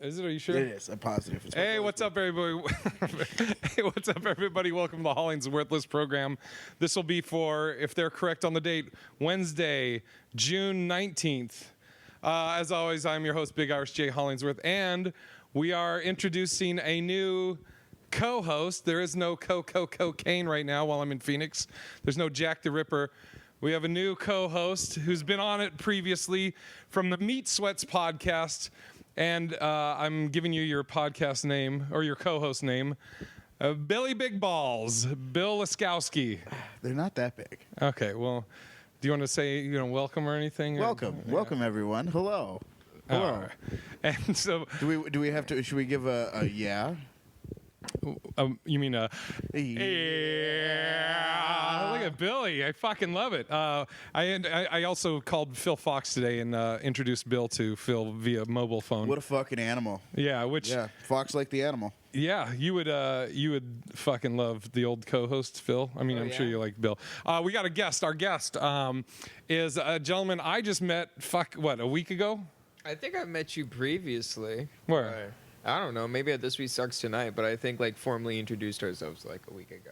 Is it? Are you sure? It is. I'm positive. Hey, what's up, everybody? Hey, what's up, everybody? Welcome to the HollingsWorthless program. This will be for, if they're correct on the date, Wednesday, June 19th. As always, I'm your host, Big Irish J. Hollingsworth, and we are introducing a new co-host. There is no cocaine right now while I'm in Phoenix. There's no Jack the Ripper. We have a new co-host who's been on it previously from the Meat Sweats podcast. And I'm giving you your podcast name, or your co-host name, Billy Big Balls, Bill Laskowski. They're not that big. Okay, well, do you want to say, welcome or anything? Welcome everyone. Hello. Hello. And so, Do we have to? Should we give a yeah? you mean a Yeah. Look at Billy. I fucking love it. I also called Phil Fox today and introduced Bill to Phil via mobile phone. What a fucking animal. Yeah, Fox like the animal. Yeah, you would fucking love the old co-host Phil. I mean, I'm sure you like Bill. We got a guest. Our guest is a gentleman I just met. A week ago? I think I met you previously. Where? I don't know. Maybe at This Week Sucks Tonight, but I think formally introduced ourselves like a week ago.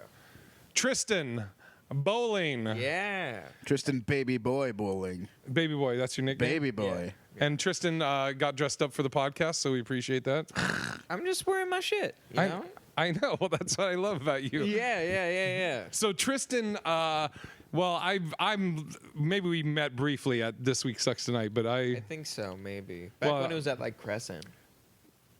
Tristan Bowling. Yeah. Tristan Baby Boy Bowling. Baby boy, that's your nickname? Baby Boy. Yeah. And Tristan got dressed up for the podcast, so we appreciate that. I'm just wearing my shit, you know? I know. Well, that's what I love about you. Yeah. So Tristan, maybe we met briefly at This Week Sucks Tonight, but I think so, maybe. Back when it was at Crescent.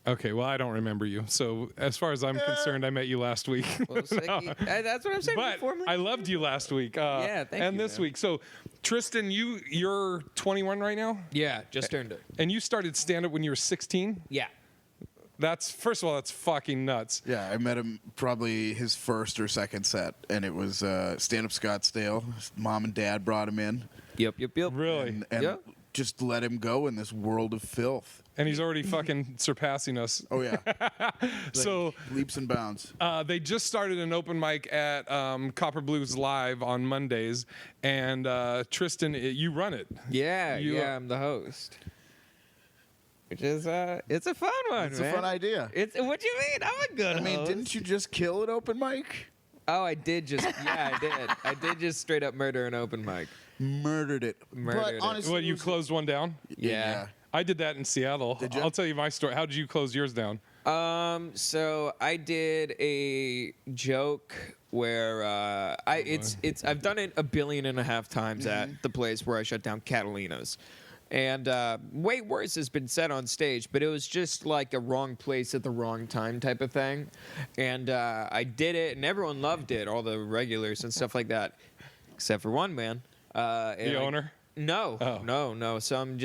Okay, well, I don't remember you. So as far as I'm concerned, I met you last week. Well, No. That's what I'm saying. But I loved you last week. Yeah, thank you. And this man. week. So, Tristan, you're 21 right now? Yeah, just turned it. And you started stand-up when you were 16? Yeah. First of all, that's fucking nuts. Yeah, I met him probably his first or second set, and it was stand-up Scottsdale. His mom and dad brought him in. Yep. Really? And Yep. just let him go in this world of filth. And he's already fucking surpassing us. Oh, yeah. So leaps and bounds. they just started an open mic at Copper Blues Live on Mondays, and Tristan, you run it. Yeah, I'm the host. Which is, it's a fun one, It's man. a fun idea. What do you mean? I'm a good host. Didn't you just kill an open mic? Oh, I did just, I did. I did just straight up murder an open mic. Murdered it. Murdered it. Honestly, What, you closed one down? Yeah. I did that in Seattle. Did you? I'll tell you my story. How did you close yours down? So I did a joke where I've done it 1.5 billion times at the place where I shut down Catalina's. And way worse has been said on stage, but it was just like a wrong place at the wrong time type of thing. And I did it, and everyone loved it, all the regulars and stuff like that, except for one man. The owner? No, no. Some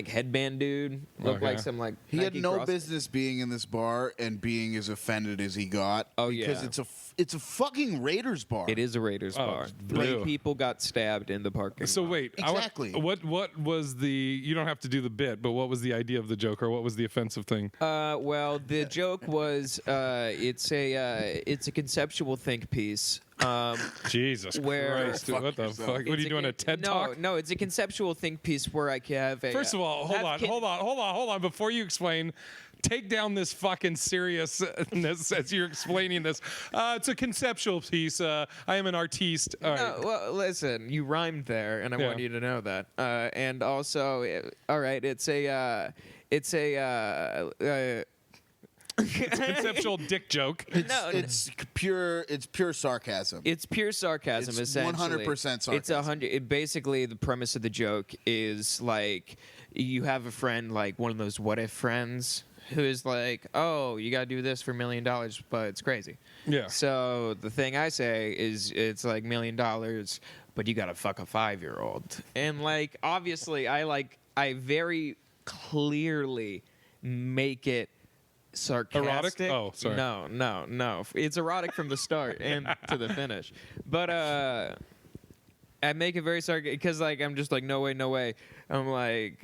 headband dude. Looked like some like. He had Nike no cross- business being in this bar and being as offended as he got. Oh, because yeah. it's a fucking Raiders bar. It is a Raiders bar. blue. 3 people got stabbed in the parking So lot. wait, Exactly. What was the? You don't have to do the bit, but what was the idea of the joke, or what was the offensive thing? Well, the joke was it's a conceptual think piece. Jesus where- Christ! What the yourself. fuck? What are you doing? A TED talk? No, it's a conceptual think piece where I can have a. First of all, hold on. Before you explain, take down this fucking seriousness as you're explaining this. It's a conceptual piece. I am an artiste. All right. No, well, listen, you rhymed there, and I want you to know that. And also, all right, it's a It's a conceptual dick joke. It's pure sarcasm. It's pure sarcasm, It's essentially. 100% sarcasm. It's 100. Basically, the premise of the joke is like you have a friend, like one of those what if friends, who is like, "Oh, you gotta do this for $1 million, but it's crazy." Yeah. So the thing I say is, it's like $1 million, but you gotta fuck a 5-year-old, and like obviously, I very clearly make it sarcastic. Erotic? Oh, sorry. No. It's erotic from the start and to the finish. But I make it very sarcastic because I'm just like, no way. I'm like,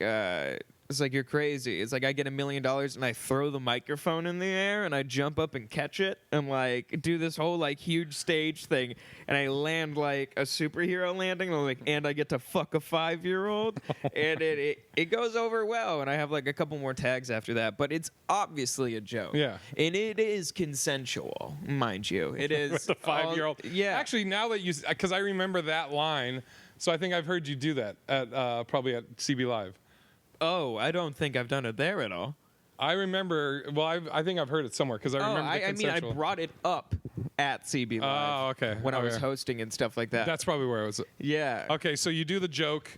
It's like, you're crazy. It's like, I get $1 million and I throw the microphone in the air and I jump up and catch it and like do this whole like huge stage thing and I land like a superhero landing and, like, and I get to fuck a 5-year-old and it goes over well and I have like a couple more tags after that, but it's obviously a joke. Yeah. And it is consensual, mind you. It is. With the 5-year-old. Yeah. Actually, now that because I remember that line, so I think I've heard you do that at probably at CB Live. Oh, I don't think I've done it there at all. I remember. Well, I think I've heard it somewhere because I remember. I mean, I brought it up at CB Live. Oh, okay. When I was Okay. hosting and stuff like that. That's probably where it was. Yeah. Okay, so you do the joke.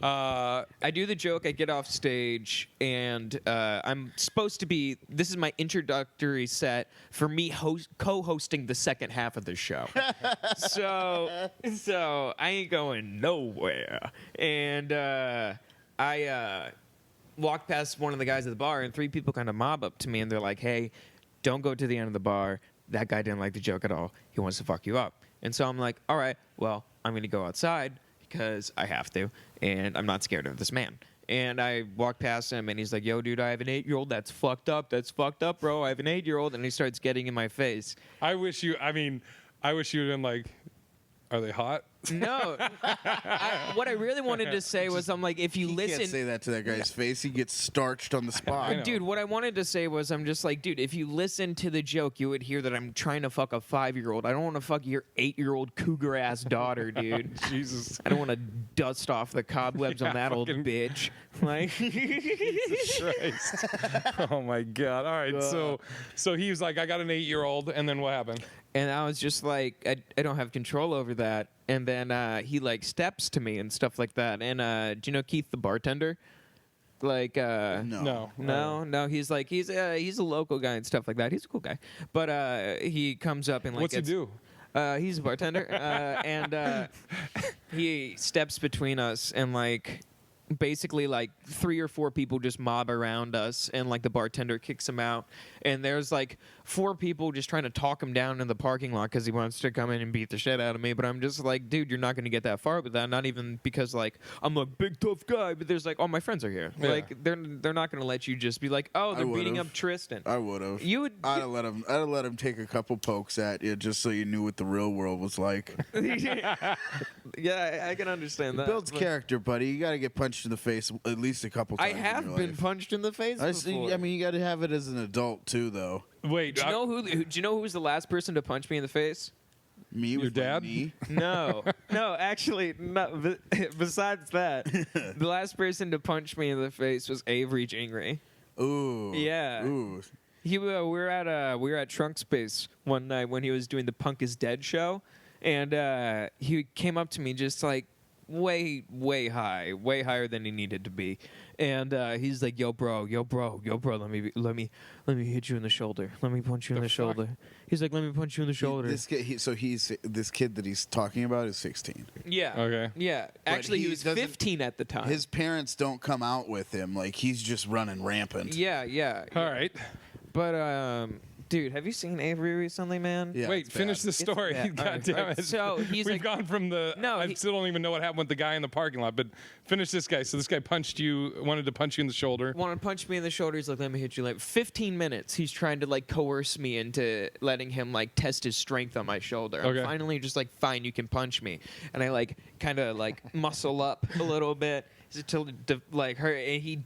I do the joke. I get off stage, and I'm supposed to be. This is my introductory set for me co-hosting the second half of the show. so I ain't going nowhere, and I walk past one of the guys at the bar, and 3 people kind of mob up to me, and they're like, "Hey, don't go to the end of the bar. That guy didn't like the joke at all. He wants to fuck you up." And so I'm like, "All right, well, I'm going to go outside because I have to, and I'm not scared of this man." And I walk past him, and he's like, "Yo, dude, I have an 8-year-old. That's fucked up. That's fucked up, bro. I have an 8-year-old." And he starts getting in my face. I wish you had been like, are they hot? No. What I really wanted to say was, I'm like, if you He listen. can't say that to that guy's face. He gets starched on the I spot. know. Dude, what I wanted to say was, I'm just like, dude, if you listen to the joke, you would hear that I'm trying to fuck a 5-year-old. I don't want to fuck your 8-year-old cougar ass daughter, dude. Jesus. I don't want to dust off the cobwebs Yeah, on that old fucking- bitch. Like, Jesus Christ. Oh my God. All right. So he was like, I got an 8-year-old, and then what happened? and I was just like, I don't have control over that. And then he like steps to me and stuff like that. And do you know Keith the bartender? Like No. No, he's like he's a local guy and stuff like that. He's a cool guy, but he comes up and like What's he do? He's a bartender, and he steps between us and like basically like 3 or 4 people just mob around us, and like the bartender kicks him out, and there's like 4 people just trying to talk him down in the parking lot because he wants to come in and beat the shit out of me. But I'm just like, dude, you're not going to get that far with that. Not even because like I'm a big tough guy, but there's like, oh, my friends are here. Yeah. Like they're not going to let you just be like, oh, they're beating would've. up Tristan. I would have. You would. I'd have let him take a couple pokes at you just so you knew what the real world was like. Yeah, I can understand that. Builds but character, buddy. You got to get punched in the face at least a couple I times. in have your been life. punched in the face I before. mean, you got to have it as an adult too, though. Wait, do you know who was the last person to punch me in the face? Me, Your with my dad? knee. No, actually, no. Besides that, the last person to punch me in the face was Avery Jingry. Ooh. Yeah. Ooh. We were at Trunk Space one night when he was doing the Punk is Dead show, and he came up to me just like way higher than he needed to be, and he's like, yo bro, let me hit you in the shoulder, let me punch you in the shoulder. He's like, let me punch you in the shoulder. This kid that he's talking about is 16. Yeah. Okay. Yeah. But Actually, he he was doesn't- 15 at the time. His parents don't come out with him. Like, he's just running rampant. Yeah. All right. But dude, have you seen Avery recently, man? Yeah, Wait, it's finish bad. the story. bad. God Alright, damn alright. it. So he's We've like- gone from the. No, I he- still don't even know what happened with the guy in the parking lot. But finish this guy. So this guy wanted to punch you in the shoulder. Wanted to punch me in the shoulder. He's like, let me hit you. Like 15 minutes. He's trying to like coerce me into letting him like test his strength on my shoulder. I'm Okay. finally just like, fine, you can punch me. And I like kind of like muscle up a little bit until like her, and he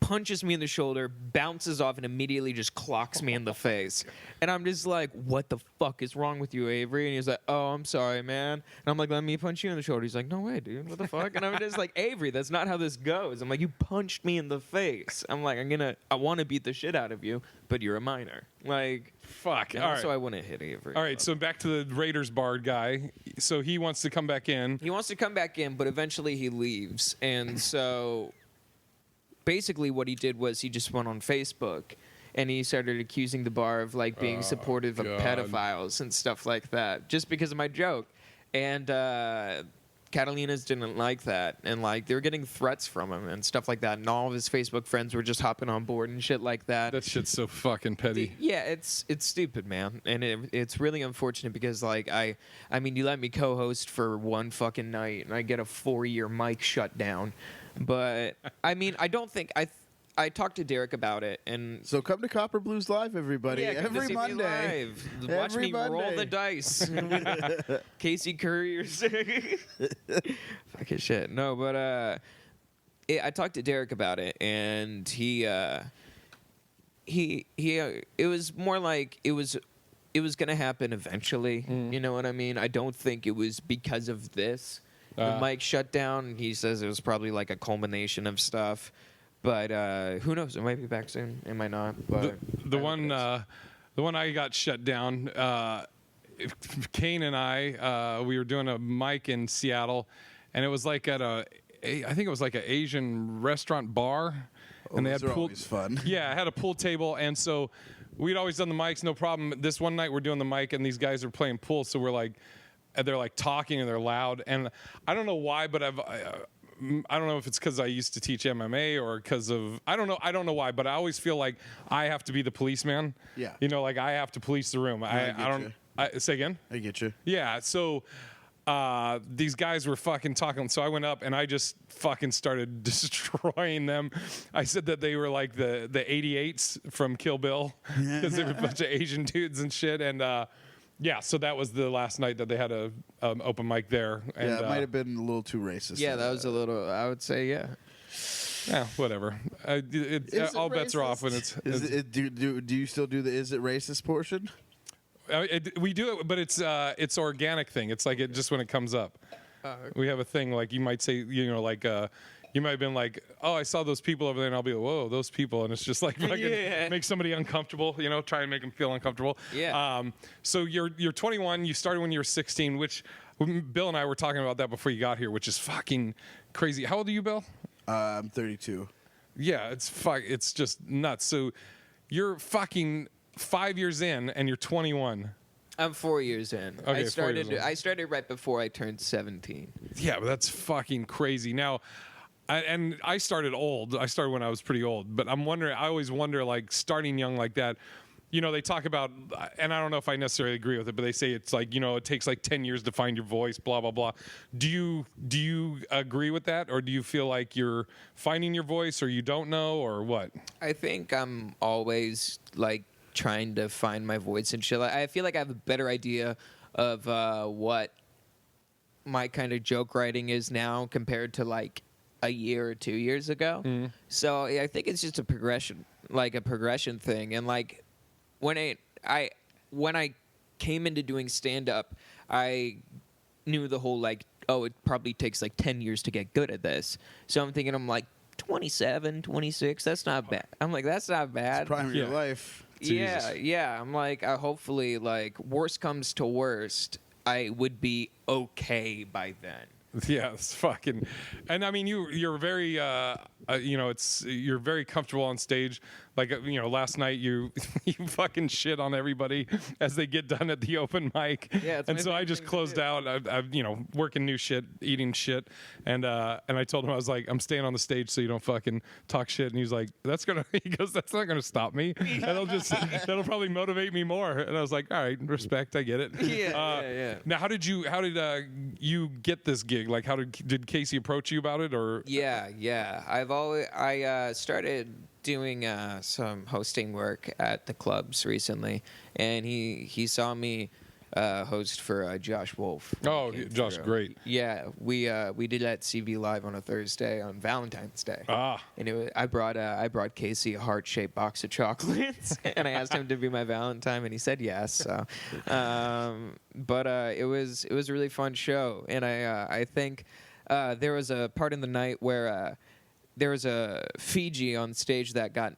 punches me in the shoulder, bounces off, and immediately just clocks me in the face. And I'm just like, what the fuck is wrong with you, Avery? And he's like, oh, I'm sorry, man. And I'm like, let me punch you in the shoulder. He's like, no way, dude. What the fuck? And I'm just like, Avery, that's not how this goes. I'm like, you punched me in the face. I'm like, I want to beat the shit out of you, but you're a minor. Like, Fuck. and All right. so I wouldn't hit Avery. All right. So back to the Raiders Bard guy. So he wants to come back in. He wants to come back in, but eventually he leaves. And so basically what he did was he just went on Facebook and he started accusing the bar of like being supportive of God. pedophiles and stuff like that just because of my joke. And Catalina's didn't like that, and like they were getting threats from him and stuff like that, and all of his Facebook friends were just hopping on board and shit like that. That shit's so fucking petty. Yeah, it's stupid, man, and it's really unfortunate because like I mean, you let me co-host for one fucking night, and I get a 4-year mic shut down. But I mean, I don't think I talked to Derek about it, and So come to Copper Blues Live, everybody. yeah, come to Every see me Monday. live. Watch Every me roll Monday. the dice. Casey Courier's fucking shit. No, but I talked to Derek about it, and he it was more like it was gonna happen eventually. You know what I mean? I don't think it was because of this. The mic shut down. He says it was probably like a culmination of stuff. But who knows? It might be back soon. It might not. But The one I got shut down. Kane and I, we were doing a mic in Seattle, and it was like at I think it was like an Asian restaurant bar, and they had Those are pool. always fun. Yeah, it had a pool table, and so we'd always done the mics, no problem. This one night we're doing the mic, and these guys are playing pool, so we're like, they're like talking and they're loud, and I don't know why, but I don't know if it's because I used to teach MMA or because of I don't know why, but I always feel like I have to be the policeman. Yeah. You know, like I have to police the room. I get don't. you. Say again. I get you. Yeah. So these guys were fucking talking. So I went up and I just fucking started destroying them. I said that they were like the 88s from Kill Bill because they were a bunch of Asian dudes and shit. And yeah, so that was the last night that they had a open mic there. And, Yeah, it might have been a little too racist. yeah, for that was a little. I would say, yeah. Yeah, whatever. Is it All bets are off when racist? it's. Do you still do the is it racist portion? We do it, but it's organic thing. It's like it just when it comes up. We have a thing like you might say, you know, like you might have been like, oh, I saw those people over there, and I'll be like, whoa, those people, and it's just like fucking Yeah. make somebody uncomfortable, you know, try and make them feel uncomfortable. Yeah. So you're 21. You started when you were 16, which Bill and I were talking about that before you got here, which is fucking crazy. How old are you, Bill? I'm 32. Yeah, it's just nuts. So you're fucking 5 years in, and you're 21. I'm 4 years in. Okay, 4 years in. I started right before I turned 17. Yeah, but that's fucking crazy. Now, I started old. I started when I was pretty old. But I'm wondering. I always wonder, like starting young like that. You know, they talk about, and I don't know if I necessarily agree with it, but they say it's like, you know, it takes like 10 years to find your voice. Blah blah blah. Do you agree with that, or do you feel like you're finding your voice, or you don't know, or what? I think I'm always like trying to find my voice and shit. I feel like I have a better idea of what my kind of joke writing is now compared to like a year or 2 years ago. So yeah, I think it's just a progression thing. And like when I came into doing stand up, I knew the whole like, oh, it probably takes like 10 years to get good at this. So I'm thinking I'm like 27, 26, that's not bad. I'm like, that's not bad. Prime of your Yeah. life. Yeah, Jesus. yeah. I'm like, hopefully, like, worst comes to worst, I would be okay by then. Yeah, it's fucking, and I mean you're very you know you're very comfortable on stage. Like you know, last night you fucking shit on everybody as they get done at the open mic. Yeah, it's and my so I favorite just thing to closed do. out. I've you know working new shit, eating shit, and I told him I was like I'm staying on the stage so you don't fucking talk shit. And he's like he goes that's not gonna stop me. And that'll probably motivate me more. And I was like all right, respect, I get it. Yeah. Now how did you get this gig? Like how did Casey approach you about it or? Yeah. I started doing some hosting work at the clubs recently, and he saw me host for Josh Wolf. when Oh, he came Josh, through. great. Yeah, we did that CV Live on a Thursday on Valentine's Day. Ah. And I brought Casey a heart-shaped box of chocolates, and I asked him to be my Valentine, and he said yes. So, but it was a really fun show, and I think there was a part in the night where there was a Fiji on stage that got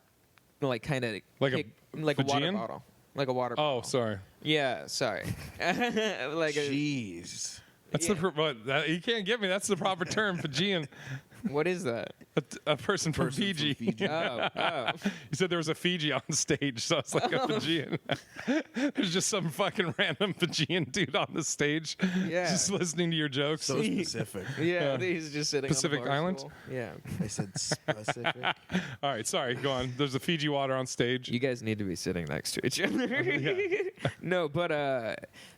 like kind of Like a water Fijian? bottle, like a water. Oh, bottle. sorry. Yeah, sorry. like Jeez. That's Yeah. you can't get me. That's the proper term, Fijian. what is that? A person from Person from Fiji. Fiji. Oh. You said there was a Fiji on stage, so it's like a Fijian. There's just some fucking random Fijian dude on the stage, Yeah. just listening to your jokes. So specific. Yeah, he's just sitting Pacific on the bar Islands? stool. Yeah. I said specific. All right, sorry, go on. There's a Fiji water on stage. You guys need to be sitting next to each other. No, but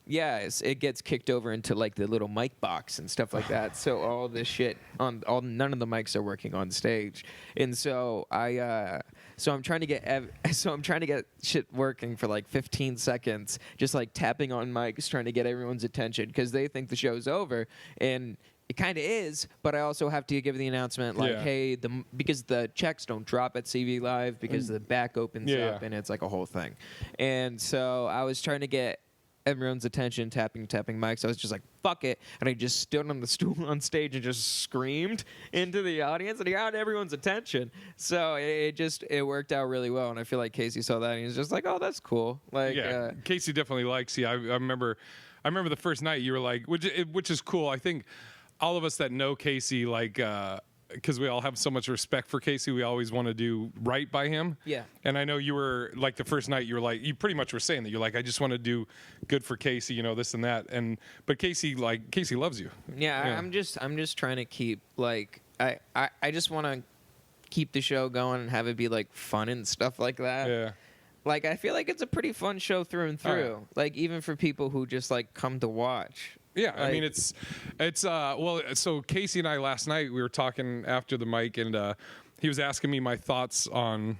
it gets kicked over into like the little mic box and stuff like that. So all this shit none of of the mics are working on stage, and so I'm trying to get shit working for like 15 seconds, just like tapping on mics, trying to get everyone's attention because they think the show's over, and it kind of is. But I also have to give the announcement like, hey, because the checks don't drop at CV Live because the back opens up and it's like a whole thing, and so I was trying to get everyone's attention, tapping mics. I was just like, fuck it. And I just stood on the stool on stage and just screamed into the audience, and I got everyone's attention. So it worked out really well. And I feel like Casey saw that and he was just like, oh, that's cool. Like, Casey definitely likes you. I remember the first night you were like, which is cool. I think all of us that know Casey, like, because we all have so much respect for Casey, we always want to do right by him. Yeah. And I know you were like the first night, you were like, you pretty much were saying that you're like, I just want to do good for Casey, you know, this and that. But Casey loves you. Yeah. I'm just trying to keep like I just want to keep the show going and have it be like fun and stuff like that. Yeah. Like I feel like it's a pretty fun show through and through. Right. Like even for people who just like come to watch. Yeah, I mean it's well. So Casey and I last night we were talking after the mic, and he was asking me my thoughts on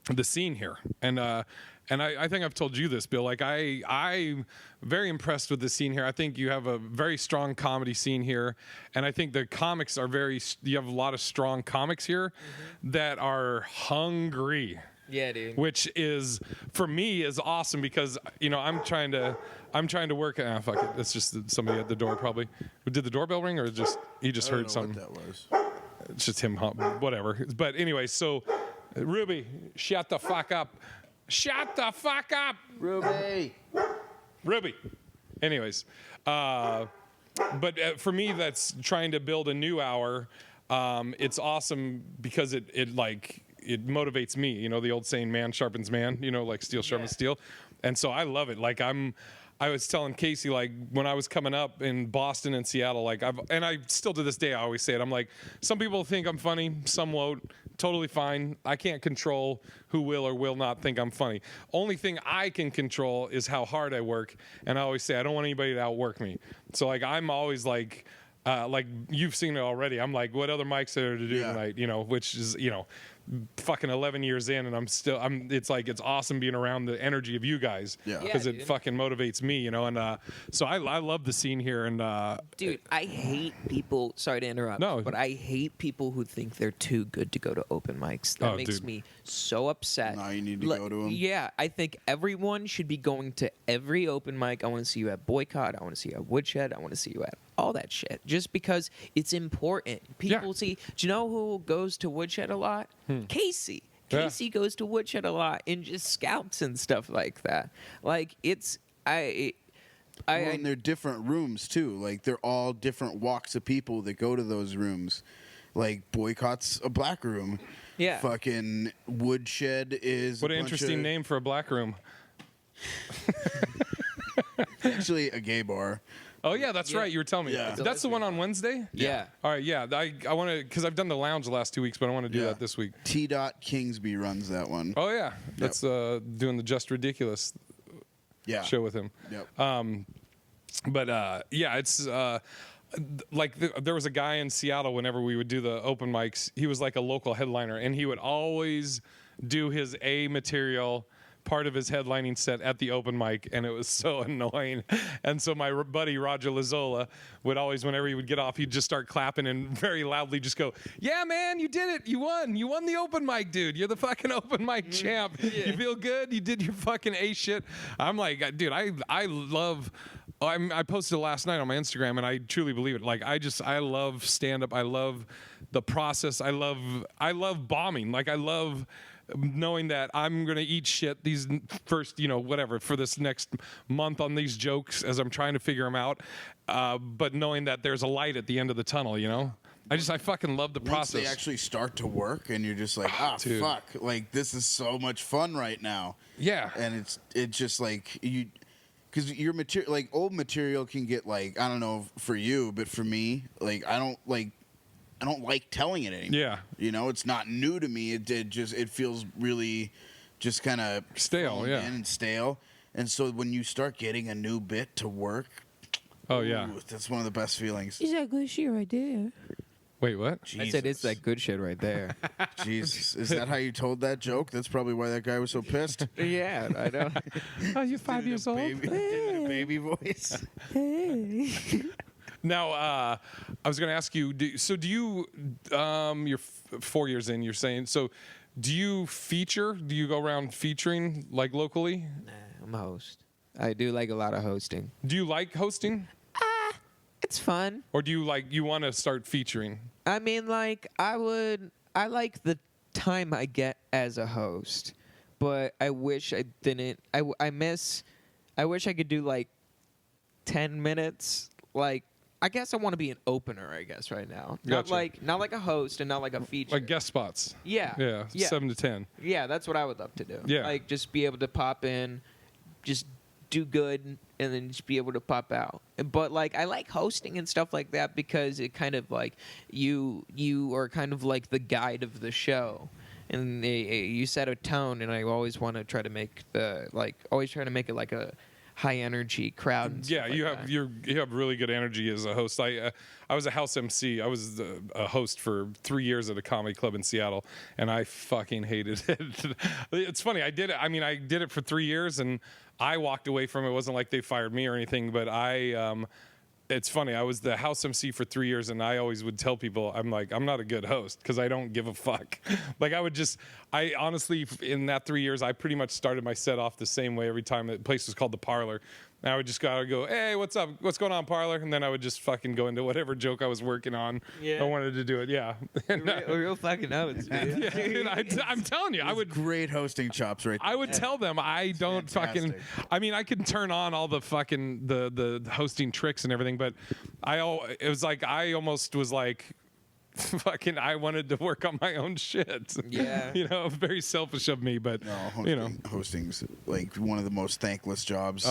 the scene here, and I think I've told you this, Bill. Like I'm very impressed with the scene here. I think you have a very strong comedy scene here, and I think the comics are you have a lot of strong comics here that are hungry. Yeah, dude. Which is for me is awesome because you know I'm trying to work. Fuck it. It's just somebody at the door probably. Did the doorbell ring or he just heard something? What that was. It's just him. Whatever. But anyway, so Ruby, shut the fuck up. Shut the fuck up, Ruby. Ruby. Anyways, but for me, that's trying to build a new hour. It's awesome because it motivates me, you know, the old saying, man sharpens man, you know, like steel sharpens steel. And so I love it. Like I was telling Casey, like when I was coming up in Boston and Seattle, like I still to this day, I always say it. I'm like, some people think I'm funny, some won't. Totally fine. I can't control who will or will not think I'm funny. Only thing I can control is how hard I work. And I always say, I don't want anybody to outwork me. So like, I'm always like you've seen it already. I'm like, what other mics are there to do tonight? You know, which is, you know, fucking 11 years in, and it's like it's awesome being around the energy of you guys because it fucking motivates me, you know. And so I love the scene here. And dude, I hate people. Sorry to interrupt. No, but I hate people who think they're too good to go to open mics. That makes me so upset. Now you need to go to them. Yeah, I think everyone should be going to every open mic. I want to see you at Boycott. I want to see you at Woodshed. I want to see you at all that shit. Just because it's important. People see. Do you know who goes to Woodshed a lot? Casey. Casey goes to Woodshed a lot and just scouts and stuff like that. Like and they're different rooms too. Like they're all different walks of people that go to those rooms. Like Boycott's a black room. Yeah. Fucking Woodshed is. What an interesting name for a black room. Actually, a gay bar. Oh yeah, that's right. You were telling me. Yeah. That's the one on Wednesday. Yeah. All right. Yeah. I want to because I've done the lounge the last 2 weeks, but I want to do that this week. T. Kingsby runs that one. Oh yeah, that's doing the Just Ridiculous show with him. Yep. But it's like there was a guy in Seattle. Whenever we would do the open mics, he was like a local headliner, and he would always do his A material part of his headlining set at the open mic, and it was so annoying. And so my buddy Roger Lazola would always, whenever he would get off, he'd just start clapping and very loudly just go, "Yeah, man, you did it. You won the open mic, dude. You're the fucking open mic champ. You feel good? You did your fucking A shit." I'm like, dude, I love. I posted it last night on my Instagram, and I truly believe it. Like, I love stand-up. I love the process. I love bombing. Like, I love knowing that I'm going to eat shit these first, whatever, for this next month on these jokes as I'm trying to figure them out. But knowing that there's a light at the end of the tunnel, I fucking love the process. Once they actually start to work and you're just like, dude. fuck, like this is so much fun right now. Yeah. And it's just like because your material, like old material can get like, I don't know for you, but for me, like I don't like telling it anymore. Yeah. It's not new to me. It feels really just kind of stale, and stale. And so when you start getting a new bit to work, yeah, that's one of the best feelings. Is that good shit right there? Wait, what? I said it's that good shit right there. Jesus, is that how you told that joke? That's probably why that guy was so pissed. Yeah, I know. Oh, you're 5 years old? Baby, did it in a baby voice. Now, I was going to ask you, do you, you're 4 years in, you're saying, so do you feature? Do you go around featuring, like, locally? Nah, I'm a host. I do like a lot of hosting. Do you like hosting? It's fun. Or do you, like, you want to start featuring? I mean, like, I like the time I get as a host, but I wish I didn't. I wish I could do, like, 10 minutes. Like, I guess I want to be an opener, I guess, right now. Gotcha. Not like a host and not like a feature. Like guest spots? Yeah. Yeah, 7 to 10. Yeah, that's what I would love to do. Yeah. Like, just be able to pop in, just do good, and then just be able to pop out. But, like, I like hosting and stuff like that because it kind of, like, you are kind of like the guide of the show. And you set a tone, and I always want to try to make it like a high energy crowd. And Yeah, stuff you like have that. you have really good energy as a host. I was a house MC. I was a host for 3 years at a comedy club in Seattle, and I fucking hated it. It's funny. I did it. I mean, I did it for 3 years, and I walked away from it. It wasn't like they fired me or anything, but it's funny. I was the house MC for 3 years, and I always would tell people, I'm like, I'm not a good host because I don't give a fuck. Like, I honestly, in that 3 years, I pretty much started my set off the same way every time. The place was called The Parlor. And I would just go, hey, what's up? What's going on, Parlor? And then I would just fucking go into whatever joke I was working on. Yeah. I wanted to do it, yeah. Real fucking notes, dude. Yeah, dude, I'm telling you, I would. Great hosting chops right there. I would tell them I don't fucking. fantastic. I mean, I can turn on all the fucking the hosting tricks and everything, but it was like I almost was like, fucking. I wanted to work on my own shit. Yeah. You know, very selfish of me, but No, you know, hosting's like one of the most thankless jobs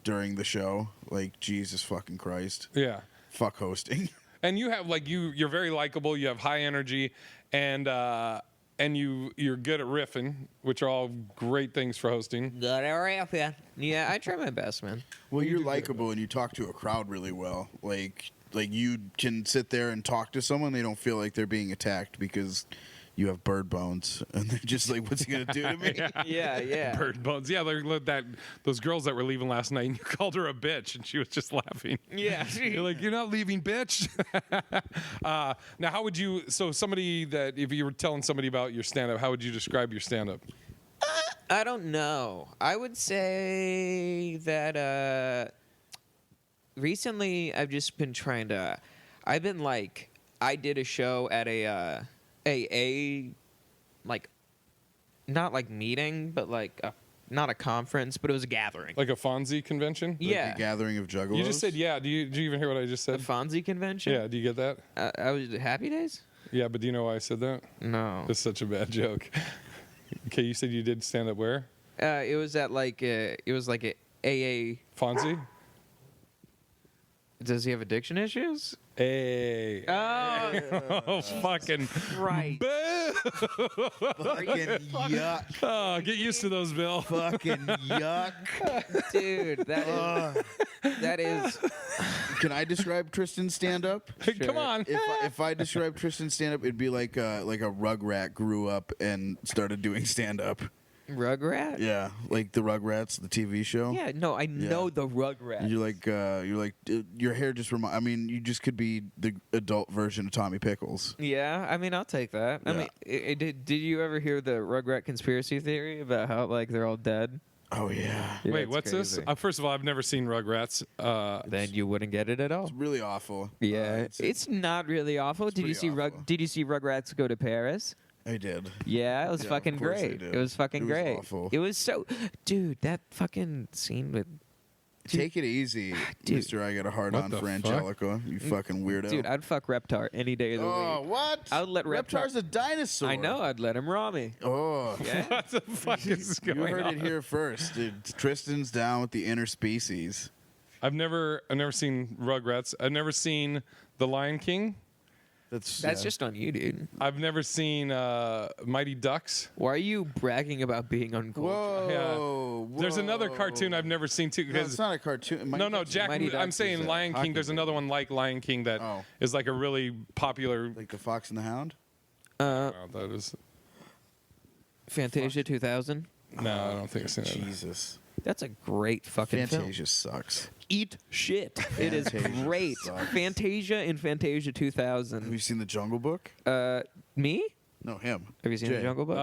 during the show. Like, Jesus fucking Christ. yeah. Fuck hosting. And you have like you're very likable. You have high energy, and you're good at riffing, which are all great things for hosting. Good area, yeah. Yeah, I try my best, man. Well, you're likable and you talk to a crowd really well. Like you can sit there and talk to someone, they don't feel like they're being attacked because you have bird bones, and they're just like, "What's he gonna do to me?" Yeah. Bird bones. Yeah, those girls that were leaving last night, and you called her a bitch, and she was just laughing. Yeah. You're like, you're not leaving, bitch. Now, how would you? So, somebody that if you were telling somebody about your stand-up, how would you describe your stand-up? I don't know. I would say that recently I've just been trying to. I've been like, I did a show at a like, not like meeting, but like not a conference, but it was a gathering. Like a Fonzie convention? Like Yeah. a gathering of juggalos. You just said yeah. Do you even hear what I just A said? Fonzie convention. Yeah. Do you get that? I was Happy Days. Yeah, but do you know why I said that? No. It's such a bad joke. Okay, you said you did stand up where? It was at like it was like a AA. Fonzie? Does he have addiction issues? Hey. Oh, Fucking. right. Boo! Fucking yuck. Oh, get used to those, Bill. Fucking yuck. Dude, that is. Can I describe Tristan's stand-up? Come on. If I describe Tristan's stand-up, it'd be like a Rugrat grew up and started doing stand-up. Rugrat? Yeah, like the Rugrats, the TV show. Yeah, no, I know the And Rugrat. you're like, your hair just I mean, you just could be the adult version of Tommy Pickles. Yeah, I mean, I'll take that. I Yeah. mean, did you ever hear the Rugrat conspiracy theory about how like they're all dead? Oh yeah, Yeah, Wait, it's what's this? crazy. First of all, I've never seen Rugrats. Then you wouldn't get it at all. it's really awful. Yeah, it's not really awful. Did you pretty see awful. Did you see Rugrats go to Paris? I did. Yeah, it was Yeah, fucking of course I great. did. It was fucking It was great. awful. It was so, dude. That fucking scene with, Take it easy, Dude. Mister. I got a hard What on the for fuck? Angelica. You fucking weirdo. dude. I'd fuck Reptar any day of the Oh, week. what? I would let Reptar's a dinosaur. I know. I'd let him raw me. Oh, Yeah. What the fuck is you going heard on? it here first. Dude, Tristan's down with the interspecies. I've never seen Rugrats. I've never seen The Lion King. That's yeah. just on you, dude. I've never seen Mighty Ducks. Why are you bragging about being uncultured? Whoa, There's another whoa. cartoon I've never seen too. No, Because it's not a cartoon. no, Jack. Mighty I'm Ducks saying is a Lion hockey King. There's another one like Lion King that is Oh. like a really popular. Like the Fox and the Hound. Oh, that is. Fantasia 2000. No, I don't think I've seen that. Jesus. That's a great fucking film. Fantasia sucks. Eat shit. It is Fantasia great. sucks. Fantasia and Fantasia Have 2000. you seen The Jungle Book? Me? No, him. Have you seen Jay. The Jungle Book?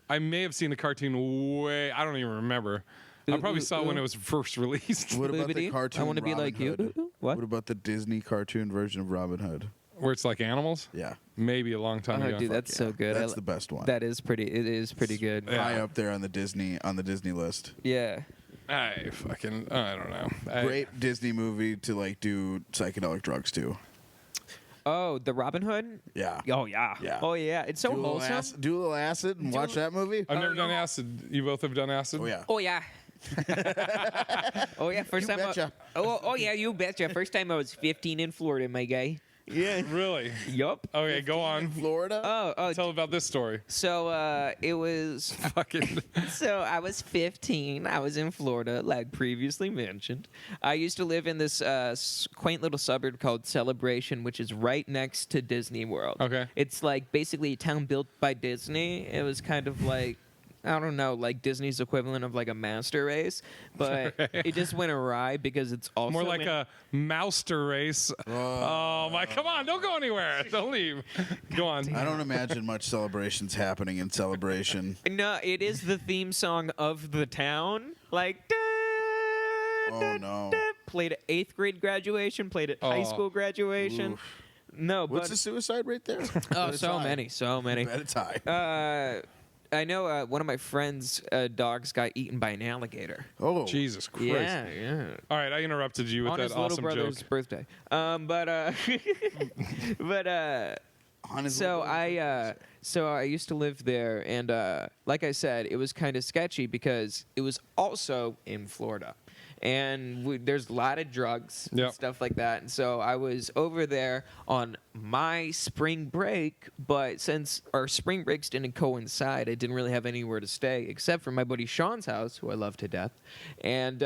I may have seen the cartoon way. I don't even remember. I probably saw it when it was first released, What about the Boobity? cartoon I want to be Robin like you. Hood? What? What about the Disney cartoon version of Robin Hood? where it's like animals. Yeah, Maybe a long time Oh, ago. dude, that's so good. that's the best one. That is pretty. It is pretty good. Yeah. High up there on the Disney list. Yeah. I fucking. I don't know. Great Disney movie to like do psychedelic drugs to. Oh, the Robin Hood. Yeah. Oh yeah. Yeah. Oh yeah. It's so do a little wholesome. do a little acid and watch that movie. I've never done acid. You both have done acid. Oh yeah. Oh yeah. Oh yeah. First You time. betcha. Oh yeah. You betcha. First time I was 15 in Florida, my guy. Yeah. Really? Yup. Okay, go on. Florida. Oh. Tell about this story. So it was. Fucking. So I was 15. I was in Florida, like previously mentioned. I used to live in this quaint little suburb called Celebration, which is right next to Disney World. Okay. It's like basically a town built by Disney. It was kind of like, I don't know, like Disney's equivalent of like a master race, but it just went awry because it's also More like a mouster race. Oh my! Come on! Don't go anywhere. Don't leave. Go on. I don't imagine much celebrations happening in Celebration. No, it is the theme song of the town. Like, Oh no. played at 8th grade graduation, played at high Oh. school graduation. Oof. No, What's but the suicide rate there? oh, Bet it's so high. many, so many. Bet it's high. I know one of my friends' dogs got eaten by an alligator. Oh, Jesus Christ! Yeah. All right, I interrupted you with On that his little awesome brother's joke. birthday. On his So little- I used to live there, and like I said, it was kind of sketchy because it was also in Florida, and there's a lot of drugs Yep. and stuff like that. And so I was over there on my spring break, but since our spring breaks didn't coincide, I didn't really have anywhere to stay except for my buddy Sean's house, who I love to death, and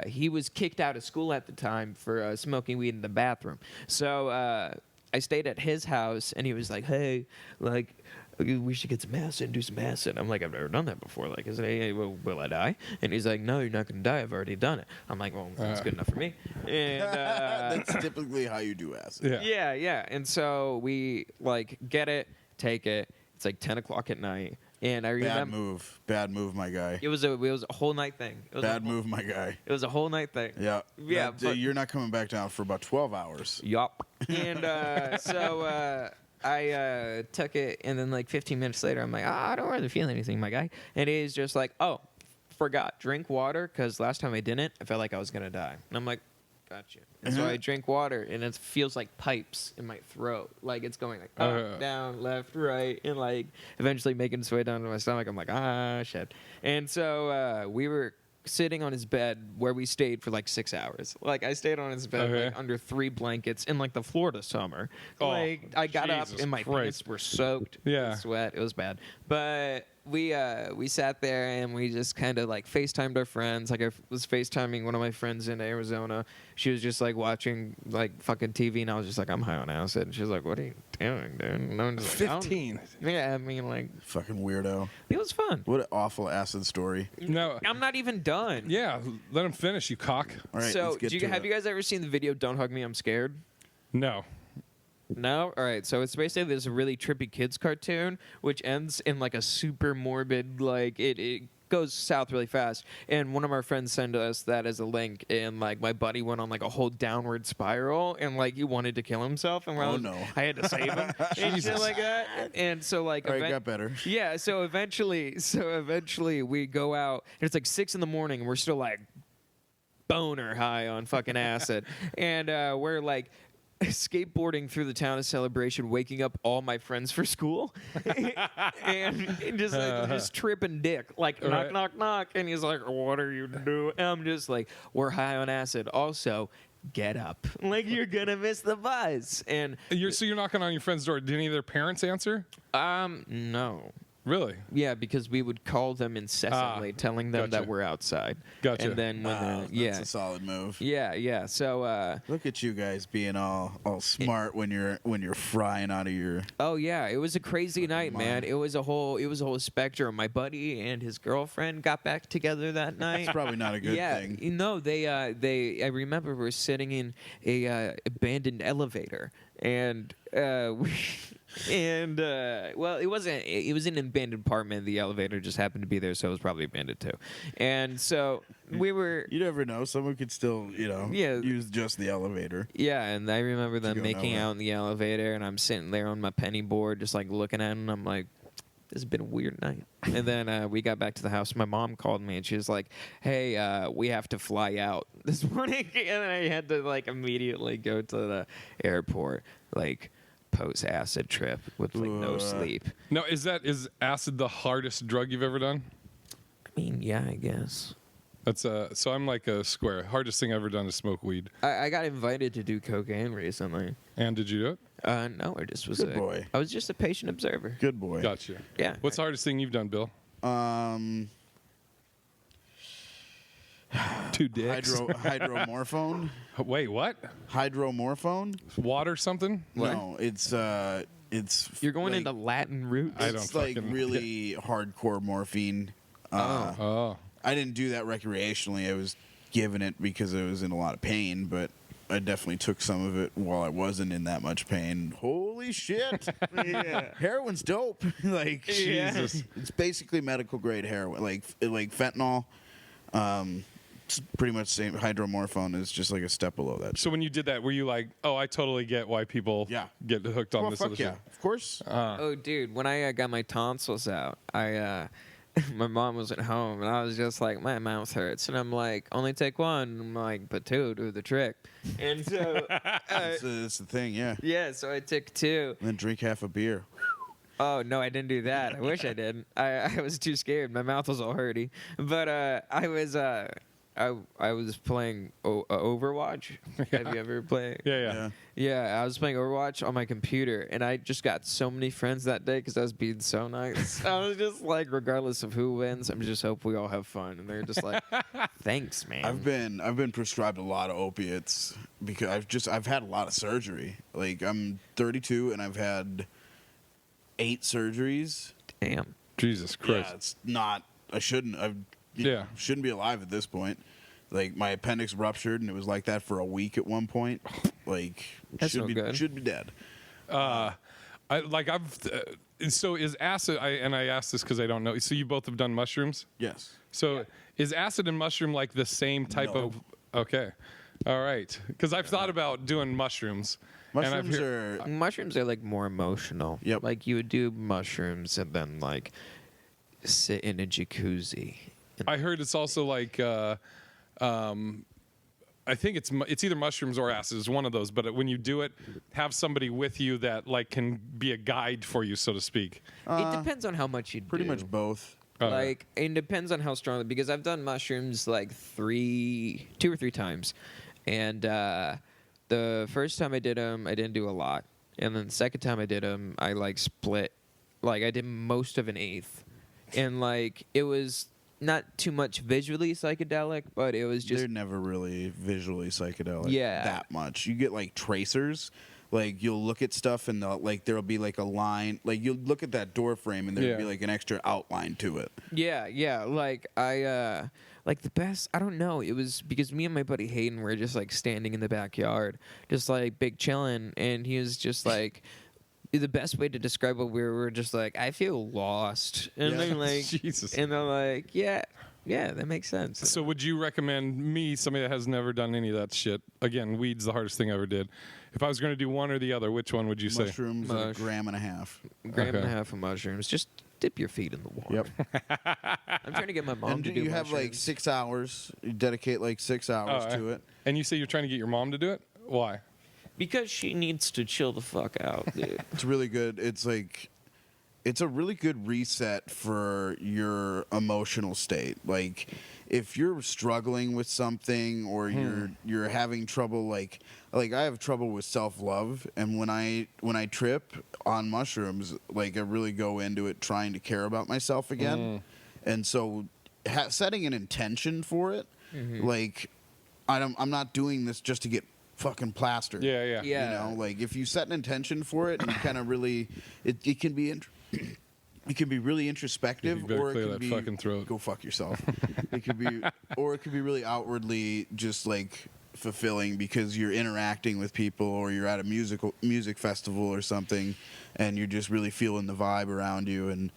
he was kicked out of school at the time for smoking weed in the bathroom. So. I stayed at his house, and he was like, "Hey, like, we should get some acid and do some acid." I'm like, "I've never done that before. Like, is it, hey, will I die?" And he's like, "No, you're not gonna die. I've already done it." I'm like, "Well, that's good enough for me." And That's typically how you do acid. Yeah. yeah. And so we like get it, take it. It's like 10 o'clock at night, and I remember Bad move, my guy. it was a whole night thing. It was Bad move, my guy. It was a whole night thing. Yeah. Yeah, but- You're not coming back down for about 12 hours. Yup. And I took it, and then like 15 minutes later, I'm like, I don't really feel anything, my guy. And he's just like, oh, forgot, drink water, because last time I didn't, I felt like I was going to die. And I'm like, gotcha. And so I drink water, and it feels like pipes in my throat. Like it's going like up, down, left, right, and like eventually making its way down to my stomach. I'm like, shit. And so we were sitting on his bed where we stayed for like 6 hours. Like I stayed on his bed like under 3 blankets in like the Florida summer. Oh, Like I got Jesus up and my Christ. pants were soaked Yeah. with sweat. It was bad. But we sat there and we just kind of like FaceTimed our friends. Like I was FaceTiming one of my friends in Arizona. She was just like watching like fucking TV, and I was just like, I'm high on acid. And she was like, what are you doing, dude? And I'm just like, 15. yeah, I mean, like, Fucking weirdo. it was fun. What an awful acid story. No. I'm not even done. Yeah. Let him finish. You cock. All right, So, let's get to have it. you guys ever seen the video "Don't Hug Me, I'm Scared"? No. No? All right. So it's basically this really trippy kids cartoon, which ends in like a super morbid, like it goes south really fast. And one of our friends sent us that as a link, and like my buddy went on like a whole downward spiral, and like he wanted to kill himself, and no. I had to save him and shit like that. And so like All right, got better. yeah, so eventually we go out, and it's like 6 a.m, and we're still like boner high on fucking acid, and we're like skateboarding through the town of Celebration, waking up all my friends for school, and just tripping dick, like knock, knock, knock, and he's like, "What are you doing?" And I'm just like, "We're high on acid." Also, get up. Like, you're gonna miss the bus. And So you're knocking on your friend's door. Did any of their parents answer? no. Really? Yeah, because we would call them incessantly, telling them gotcha. that we're outside. Gotcha. And then when Wow, they're, that's a solid move. yeah. So Look at you guys being all smart when you're frying out of your. oh yeah, it was a crazy night, man. mind. It was a whole spectrum. My buddy and his girlfriend got back together that night. It's probably not a good yeah, thing. you know, they I remember we were sitting in a abandoned elevator, and well, it was an abandoned apartment. The elevator just happened to be there, so it was probably abandoned too. And so we were. You never know. Someone could still, Yeah. use just the elevator. Yeah, and I remember them go making nowhere. out in the elevator, and I'm sitting there on my penny board, just like looking at it, and I'm like, this has been a weird night. And then we got back to the house. My mom called me, and she was like, hey, we have to fly out this morning. And I had to, like, immediately go to the airport, like, post-acid trip with, like, no Ugh. sleep. No, is acid the hardest drug you've ever done? I mean, yeah, I guess. That's so I'm like a square. Hardest thing I've ever done is smoke weed. I got invited to do cocaine recently. And did you do it? No, I just was Good boy. I was just a patient observer. Good boy. Gotcha. Yeah. What's the hardest thing you've done, Bill? Two dicks. Hydromorphone. Wait, what? Hydromorphone. Water something? What? No, it's You're going like, into Latin roots? I don't It's like fucking really hardcore morphine. Oh. I didn't do that recreationally. I was given it because I was in a lot of pain, but I definitely took some of it while I wasn't in that much pain. Holy shit! Heroin's dope. Like Jesus. it's basically medical grade heroin, like fentanyl. It's pretty much the same. Hydromorphone is just like a step below that. So when you did that, were you like, oh, I totally get why people Yeah. get hooked on Well, this fuck other yeah, shit? of course. Oh, dude, when I got my tonsils out, my mom wasn't home, and I was just like, my mouth hurts, and I'm like, only take one. And I'm like, but two, do the trick. And so, That's the thing, yeah. yeah, so I took two. And then drink half a beer. Oh no, I didn't do that. I wish I did. I was too scared. My mouth was all hurty. But I was playing Overwatch. Have you ever played? Yeah. Yeah, I was playing Overwatch on my computer, and I just got so many friends that day because I was being so nice. I was just like, regardless of who wins, I'm just hope we all have fun. And they're just like, thanks, man. I've been prescribed a lot of opiates because I've had a lot of surgery. Like I'm 32 and I've had 8 surgeries. Damn. Jesus Christ. Yeah, it's not. I shouldn't. Shouldn't be alive at this point. Like my appendix ruptured and it was like that for a week at one point. Like That's no good. Should be dead. So is acid? I asked this because I don't know. So you both have done mushrooms. Yes. So is acid and mushroom like the same type No. of? Okay, all right. Because I've thought about doing mushrooms. and I've Mushrooms hear- are. Mushrooms are like more emotional. Yep. Like you would do mushrooms and then like sit in a jacuzzi. I heard it's also like. I think it's either mushrooms or acid. It's one of those. But when you do it, have somebody with you that like can be a guide for you, so to speak. It depends on how much you Pretty do. much both. Like it depends on how strong, because I've done mushrooms like 2 or 3 times, and the first time I did them, I didn't do a lot, and then the second time I did them, I like split, like I did most of an eighth, and like it was not too much visually psychedelic, but it was just They're never really visually psychedelic. Yeah. That much. You get like tracers. Like you'll look at stuff and there'll be like a line. Like you'll look at that door frame and there'll be like an extra outline to it. Yeah. Like I like the best. I don't know. It was because me and my buddy Hayden were just like standing in the backyard, just like big chilling, and he was just like. The best way to describe what we were just like, I feel lost, and Yeah. they're like, Jesus. and they're like, yeah, that makes sense. So would you recommend me, somebody that has never done any of that shit? Again, weed's the hardest thing I ever did. If I was going to do one or the other, which one would you say? Mushrooms at Mush. 1.5 grams. Gram and a Okay. half of mushrooms. Just dip your feet in the water. Yep. I'm trying to get my mom And to do you have like mushrooms. 6 hours. You dedicate like 6 hours to it. And you say you're trying to get your mom to do it? Why? Because she needs to chill the fuck out, dude. It's really good. It's like it's a really good reset for your emotional state. Like if you're struggling with something or you're having trouble, like I have trouble with self-love, and when I trip on mushrooms, like I really go into it trying to care about myself again. And so setting an intention for it, like I'm not doing this just to get fucking plastered. Yeah. You know, like if you set an intention for it and you kind of really, it can be it can be really introspective, You better or it clear can that be fucking throat. go fuck yourself. It could be, or it could be really outwardly just like fulfilling because you're interacting with people, or you're at a music festival or something, and you're just really feeling the vibe around you, and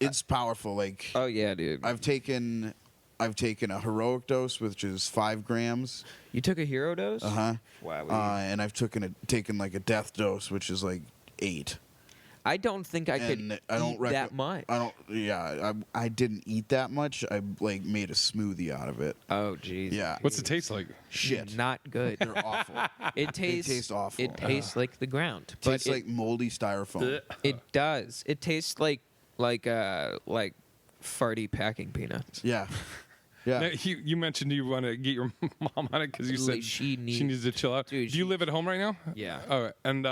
it's powerful. Like Oh yeah, dude. I've taken a heroic dose, which is 5 grams. You took a hero dose? Wow. And I've taken like a death dose, which is like 8. I don't think I could And I don't eat that much. I didn't eat that much. I like made a smoothie out of it. Oh, jeez. Yeah. What's it taste like? Shit. Not good. They're awful. It tastes. taste awful. It tastes like the ground. But Tastes like moldy styrofoam. it does. It tastes like farty packing peanuts. Yeah. Yeah. Now, you mentioned you want to get your mom on it because you said Like, she needs needs- to chill out. Dude, do you live at home right now? Yeah. All right. And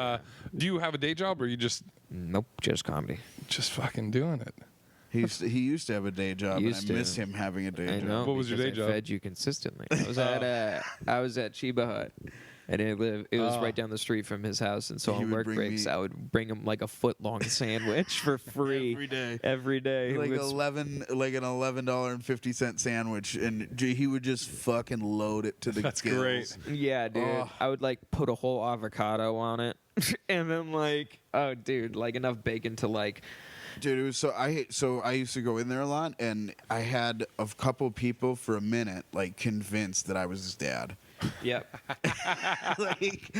do you have a day job, or you just Nope, just comedy. fucking doing it? He used to have a day job, and I Used to. miss him having a day I job. know. What was your because day I job? Fed you consistently. I was at Chiba Hut. I didn't live. It was Oh. right down the street from his house, and so He on would work bring breaks, me- I would bring him like a foot-long sandwich for free Every day. Every day. Like It was- an $11.50 sandwich, and he would just fucking load it to the That's gills. great. Yeah, dude. Oh. I would like put a whole avocado on it, and then like, oh, dude, like enough bacon to like. Dude, it was I used to go in there a lot, and I had a couple people for a minute like convinced that I was his dad. Yep. Like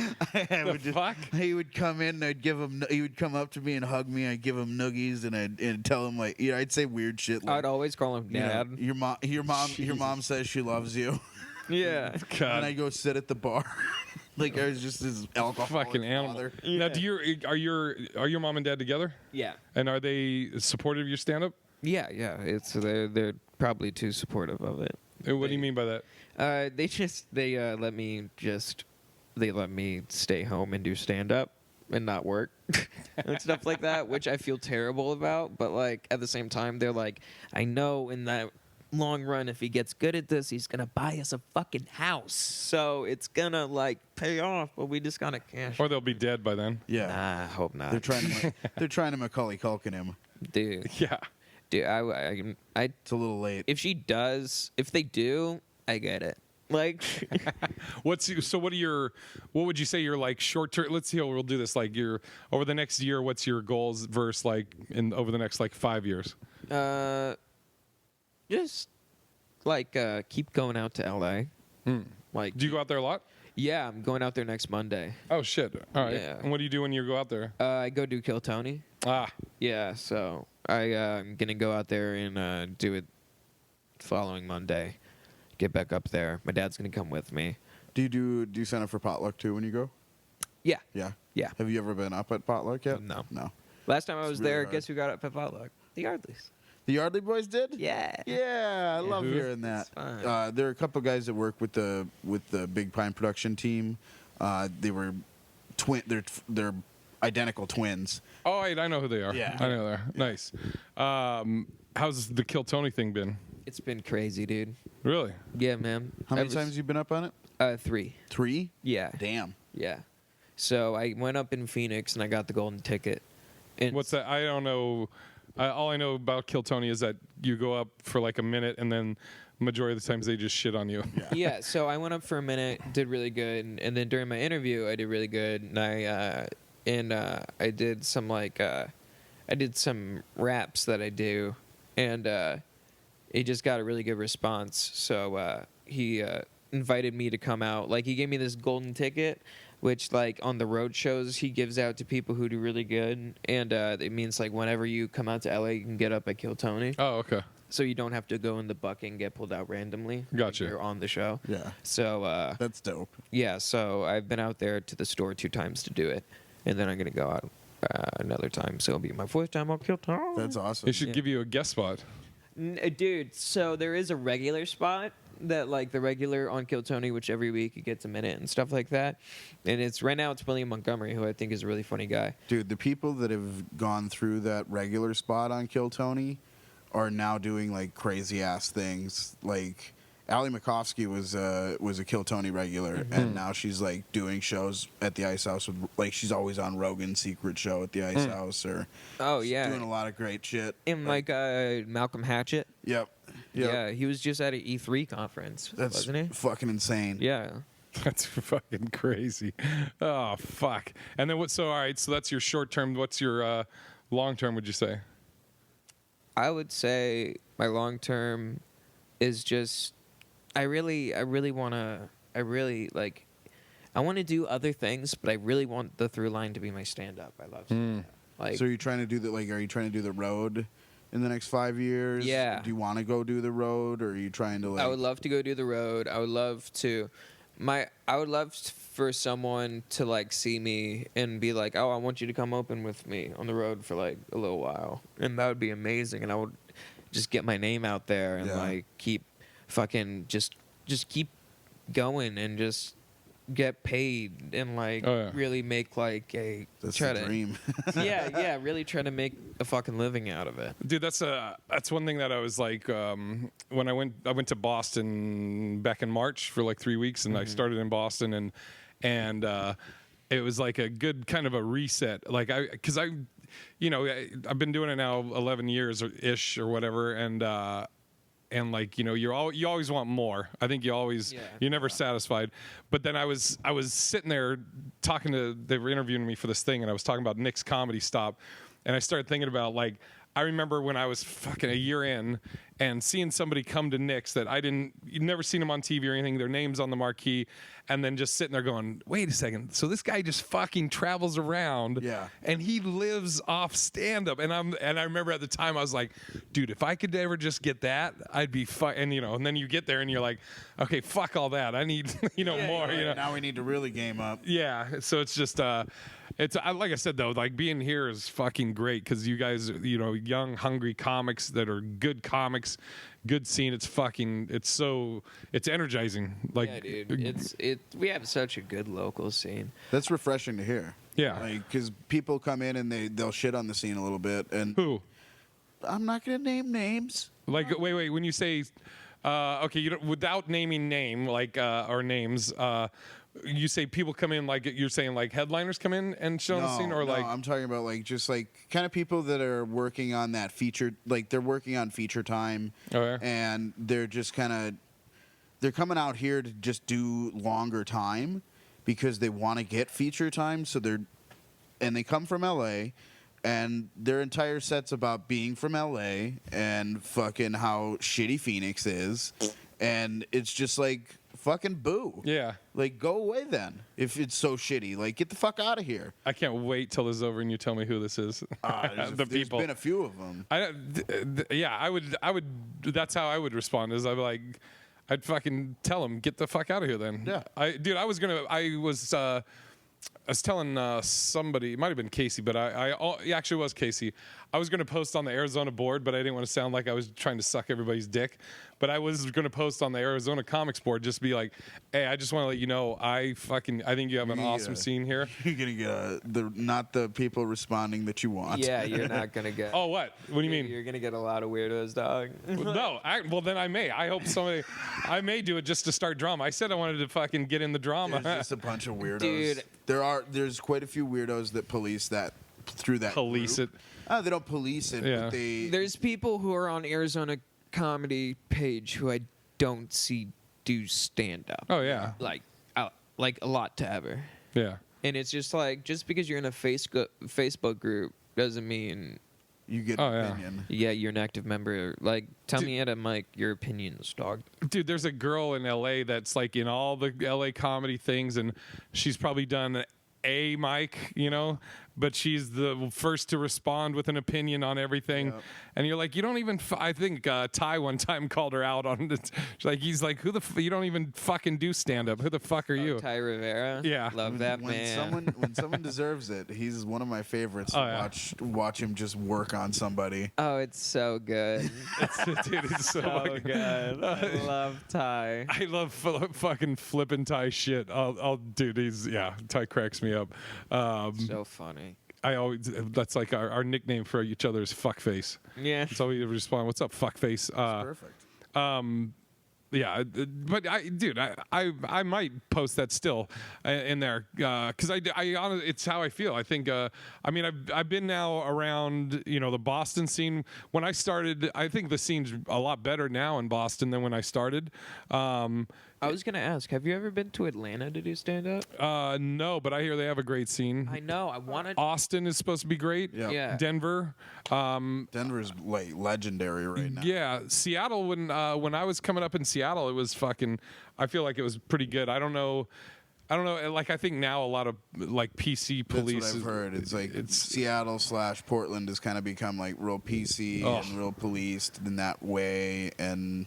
I would just, fuck? he would come in, and I'd give him. He would come up to me and hug me. I'd give him noogies, and I'd tell him like, I'd say weird shit like, I'd always call him you know, dad. your mom says she loves you, Yeah. God. and I go sit at the bar. Like I was just this alcoholic Fucking animal. father. Now, are your mom and dad together? Yeah. And are they supportive of your stand-up? Yeah. Yeah. It's they're probably too supportive of it. What do you mean by that? They let me stay home and do stand up and not work and stuff like that, which I feel terrible about. But like at the same time, they're like, I know in that long run, if he gets good at this, he's gonna buy us a fucking house. So it's gonna like pay off, but we just gotta cash. Or they'll be dead by then. Yeah, Nah, I hope not. they're trying to Macaulay Culkin him. dude. Yeah. Dude, I It's a little late. if they do, I get it. Like, What would you say your like short term? Let's see how we'll do this. Like your over the next year, what's your goals versus like over the next like 5 years? just like keep going out to LA. Like, Do you go out there a lot? yeah, I'm going out there next Monday. Oh shit! All right. Yeah. And what do you do when you go out there? I go do Kill Tony. Ah, Yeah, so I'm gonna go out there and do it following Monday. Get back up there. My dad's gonna come with me. Do you sign up for potluck too when you go? Yeah. Yeah. Yeah. Have you ever been up at potluck yet? No. No. Last time I was really there, hard. guess who got up at potluck? The Yardleys. The Yardley Boys did? Yeah. Yeah, I love Who? hearing that. It's fun. There are a couple guys that work with the Big Pine production team. They were they're identical twins. oh, wait, I know who they are. Yeah. I know they're nice. How's the Kill Tony thing been? It's been crazy, dude. Really? Yeah, man. How many times you been up on it? 3. 3? Yeah. Damn. Yeah. So I went up in Phoenix and I got the golden ticket. And What's that? I don't know. All I know about Kill Tony is that you go up for like a minute, and then majority of the times they just shit on you. Yeah, so I went up for a minute, did really good, and then during my interview I did really good, and I did some I did some raps that I do, and it just got a really good response. So he invited me to come out. Like, he gave me this golden ticket, which like on the road shows he gives out to people who do really good, and it means like whenever you come out to LA, you can get up at Kill Tony. Oh, okay. So you don't have to go in the bucket and get pulled out randomly. Gotcha. Like, you're on the show. Yeah. So That's dope. yeah, so I've been out there to the store 2 times to do it, and then I'm gonna go out another time. So it'll be my fourth time on Kill Tony. That's awesome. They should give you a guest spot. Dude, so there is a regular spot that, like, the regular on Kill Tony, which every week he gets a minute and stuff like that. And it's right now it's William Montgomery, who I think is a really funny guy. Dude, the people that have gone through that regular spot on Kill Tony are now doing like crazy ass things. Like Allie Makovsky was a Kill Tony regular, and now she's like doing shows at the Ice House with, like, she's always on Rogan's Secret Show at the Ice House, or she's doing a lot of great shit. And like Malcolm Hatchett. Yep. Yeah, he was just at an E3 conference, That's wasn't he? fucking insane. Yeah. That's fucking crazy. Oh, fuck. And then what? So, all right. So that's your short term. What's your long term, would you say? I would say my long term is just I really want to do other things, but I really want the through line to be my stand up. I love stand-up. Like, So you're trying to do the, like, are you trying to do the road in the next 5 years? Yeah. Do you want to go do the road, or are you trying to, like? I would love to go do the road. I would love for someone to, like, see me and be like, "Oh, I want you to come open with me on the road for like a little while," and that would be amazing. And I would just get my name out there and like keep fucking just keep going and just get paid and like really make like a That's try the to dream. really try to make a fucking living out of it. Dude, that's one thing that I was like, when I went to Boston back in March for like 3 weeks, and I started in Boston, and it was like a good kind of a reset. Like I've been doing it now 11 years ish or whatever, and like, you always want more. I think you're never satisfied. But then I was sitting there they were interviewing me for this thing, and I was talking about Nick's Comedy Stop, and I started thinking about, like, I remember when I was fucking a year in and seeing somebody come to Nick's that you'd never seen them on TV or anything, their name's on the marquee, and then just sitting there going, wait a second, so this guy just fucking travels around, and he lives off stand-up, and I remember at the time I was like, dude, if I could ever just get that, I'd be and then you get there and you're like, okay, fuck all that, I need more. Now we need to really game up. Yeah, so it's just it's like I said though, like, being here is fucking great because you guys, young, hungry comics that are good comics, good scene. It's energizing. Like, yeah, dude, we have such a good local scene. That's refreshing to hear. Yeah, like, because people come in and they'll shit on the scene a little bit, and who? I'm not gonna name names. Like, wait, when you say, okay, without naming name, like, or names, you say people come in, like, you're saying like headliners come in and show the scene, or no, like, I'm talking about like just like kind of people that are working on that feature, like they're working on feature time, and they're just they're coming out here to just do longer time because they want to get feature time. So they come from LA, and their entire set's about being from LA and fucking how shitty Phoenix is, and it's just like, fucking boo. Yeah. Like, go away then. If it's so shitty, like, get the fuck out of here. I can't wait till this is over and you tell me who this is. There's been a few of them. I would. That's how I would respond. Is I'd fucking tell him, get the fuck out of here then. Yeah. I was telling somebody, it might have been Casey, but it actually was Casey. I was going to post on the Arizona board, but I didn't want to sound like I was trying to suck everybody's dick. But I was going to post on the Arizona Comics board, just be like, hey, I just want to let you know, I think you have an awesome scene here. You're going to get not the people responding that you want. Yeah, you're not going to get. Oh, what? What do you mean? You're going to get a lot of weirdos, dog. No, well, then I may. I hope I may do it just to start drama. I said I wanted to fucking get in the drama. There's just a bunch of weirdos. Dude. There's quite a few weirdos that police that through that Police group. it. They don't police it, Yeah. but they... There's people who are on Arizona Comedy page who I don't see do stand up. Oh, yeah. Like a lot to ever. Yeah. And it's just like, just because you're in a Facebook group doesn't mean You get an opinion. Yeah, you're an active member. Like, tell me at a mic your opinions, dog. Dude, there's a girl in LA that's like in all the LA comedy things, and she's probably done a mic, but she's the first to respond with an opinion on everything. Yep. And you're like, you don't even. I think Ty one time called her out on it. He's like, who the? You don't even fucking do stand up. Who the fuck are you? Ty Rivera. Yeah. Love that man. When someone deserves it, he's one of my favorites to watch him just work on somebody. Oh, it's so good. Dude, it's so fucking good. I love Ty. I love fucking flipping Ty shit. Dude, Ty cracks me up. So funny. That's like our nickname for each other is fuckface. Yeah. That's all we respond. What's up, fuckface? Perfect. Yeah, but I might post that still in there because it's how I feel. I think I've been now around the Boston scene. When I started, I think the scene's a lot better now in Boston than when I started. I was gonna ask, have you ever been to Atlanta to do stand up? No, but I hear they have a great scene. I know. I wanted. Austin is supposed to be great. Yeah. Denver. Denver's like legendary right now. Yeah, Seattle. When I was coming up in Seattle, it was fucking. I feel like it was pretty good. I don't know. Like I think now a lot of like PC police. That's what I've heard. It's like Seattle / Portland has kind of become like real PC and real policed in that way, and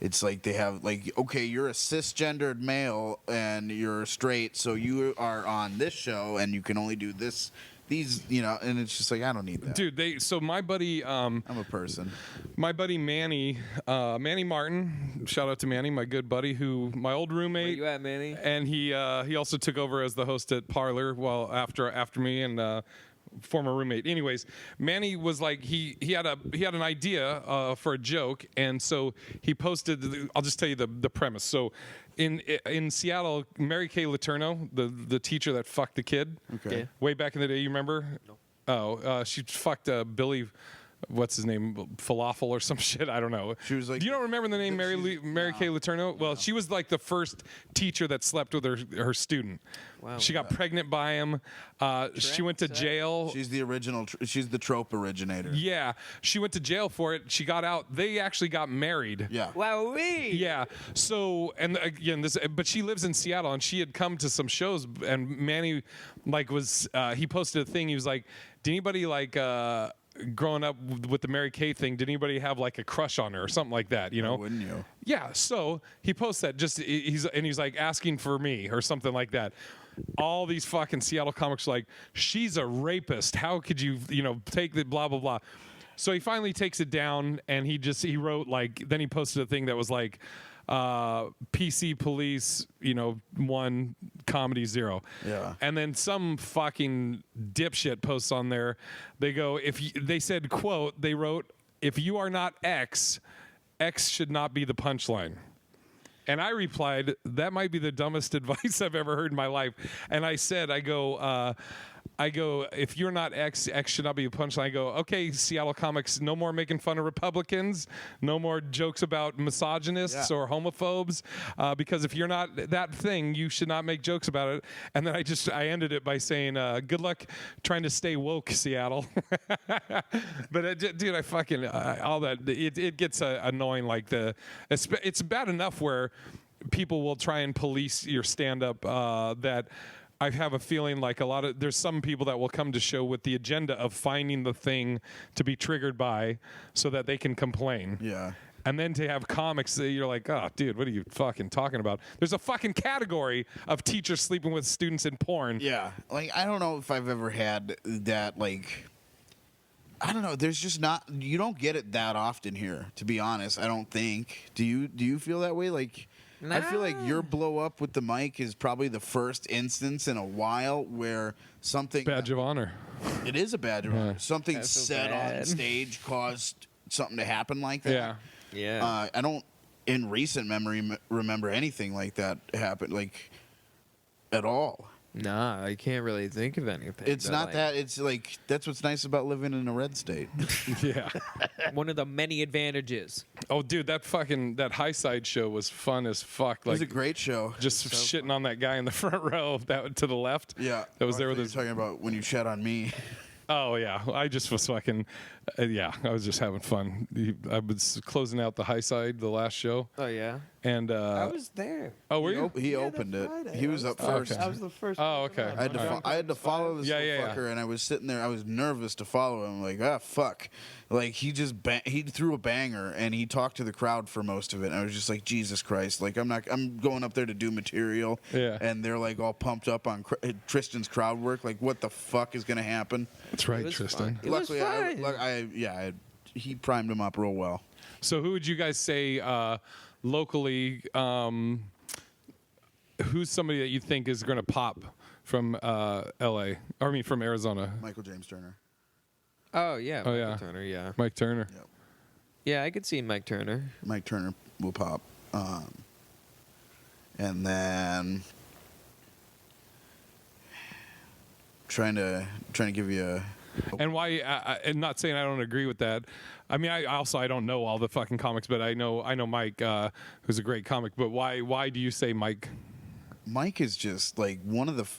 it's like they have like, okay, you're a cisgendered male and you're straight, so you are on this show and you can only do these, and it's just like, I don't need that. Dude, so my buddy, I'm a person. My buddy Manny Martin, shout out to Manny, my good buddy, my old roommate. Where you at, Manny? And he also took over as the host at Parlor after me and former roommate. Anyways, Manny was like he had an idea for a joke, and so he posted. I'll just tell you the premise. So in Seattle, Mary Kay Letourneau, the teacher that fucked the kid, Okay. Yeah. way back in the day, you remember? No. Oh, she fucked Billy. What's his name? Falafel or some shit. I don't know. She was like, do you don't remember the name Mary Kay Letourneau? Well, she was like the first teacher that slept with her student. Wow. She got pregnant by him. She went to jail. She's the original. She's the trope originator. Yeah, she went to jail for it. She got out. They actually got married. Yeah. Wow. Yeah. So, and again, but she lives in Seattle, and she had come to some shows, and Manny, he posted a thing. He was like, "Did anybody growing up with the Mary Kay thing, did anybody have like a crush on her or something like that? You know? Why wouldn't you? Yeah. So he posts that he's like asking for me or something like that. All these fucking Seattle comics are like, she's a rapist. How could you take the blah, blah, blah. So he finally takes it down, and he wrote then he posted a thing that was like, PC police, 1, comedy 0. Yeah. And then some fucking dipshit posts on there. They go, they said, quote, they wrote, if you are not X should not be the punchline. And I replied, that might be the dumbest advice I've ever heard in my life. And I said, I go, if you're not X should not be a punchline. I go, okay, Seattle comics, no more making fun of Republicans, no more jokes about misogynists or homophobes, because if you're not that thing, you should not make jokes about it. And then I ended it by saying, good luck trying to stay woke, Seattle. But dude, I fucking all that it gets annoying. It's bad enough where people will try and police your stand-up that. I have a feeling like there's some people that will come to show with the agenda of finding the thing to be triggered by so that they can complain. Yeah. And then to have comics that you're like, oh, dude, what are you fucking talking about? There's a fucking category of teachers sleeping with students in porn. Yeah. I don't know if I've ever had that, I don't know. There's just not, you don't get it that often here, to be honest, I don't think. Do you feel that way? Nah. I feel like your blow up with the mic is probably the first instance in a while where something. Badge of honor. It is a badge of honor. Something That's so said on bad. stage caused something to happen like that. Yeah. Yeah. I don't, in recent memory, remember anything like that happen, at all. Nah, I can't really think of anything. It's not that. It's that's what's nice about living in a red state. Yeah. one of the many advantages. Oh, dude, that High Side show was fun as fuck. It was a great show. Just shitting on that guy in the front row that to the left. Yeah. That was there I with thought his. you were talking about when you shat on me. Oh yeah, I just was fucking. Yeah, I was just having fun. I was closing out the high side, the last show, Oh yeah. and I was there. oh, were you? He Yeah, opened that it. Friday. He was up first. Okay. I was the first. Oh, person okay. up. I had to, Alright. I had to follow this Yeah, little yeah, yeah. fucker, and I was sitting there. I was nervous to follow him. Like, fuck. Like, he just he threw a banger, and he talked to the crowd for most of it. And I was just like, Jesus Christ. Like, I'm going up there to do material, Yeah. and they're like all pumped up on Tristan's crowd work. Like, what the fuck is gonna happen? That's It right, was Tristan. fun. It was Luckily, fun. he primed him up real well. So, who would you guys say locally? Who's somebody that you think is going to pop from L.A. Or I mean, from Arizona? Michael James Turner. Oh yeah. Michael yeah. Turner. Yeah. Mike Turner. Yep. Yeah, I could see Mike Turner. Mike Turner will pop. And then trying to give you a And why? And not saying I don't agree with that. I mean, I don't know all the fucking comics, but I know Mike, who's a great comic. But why do you say Mike? Mike is just like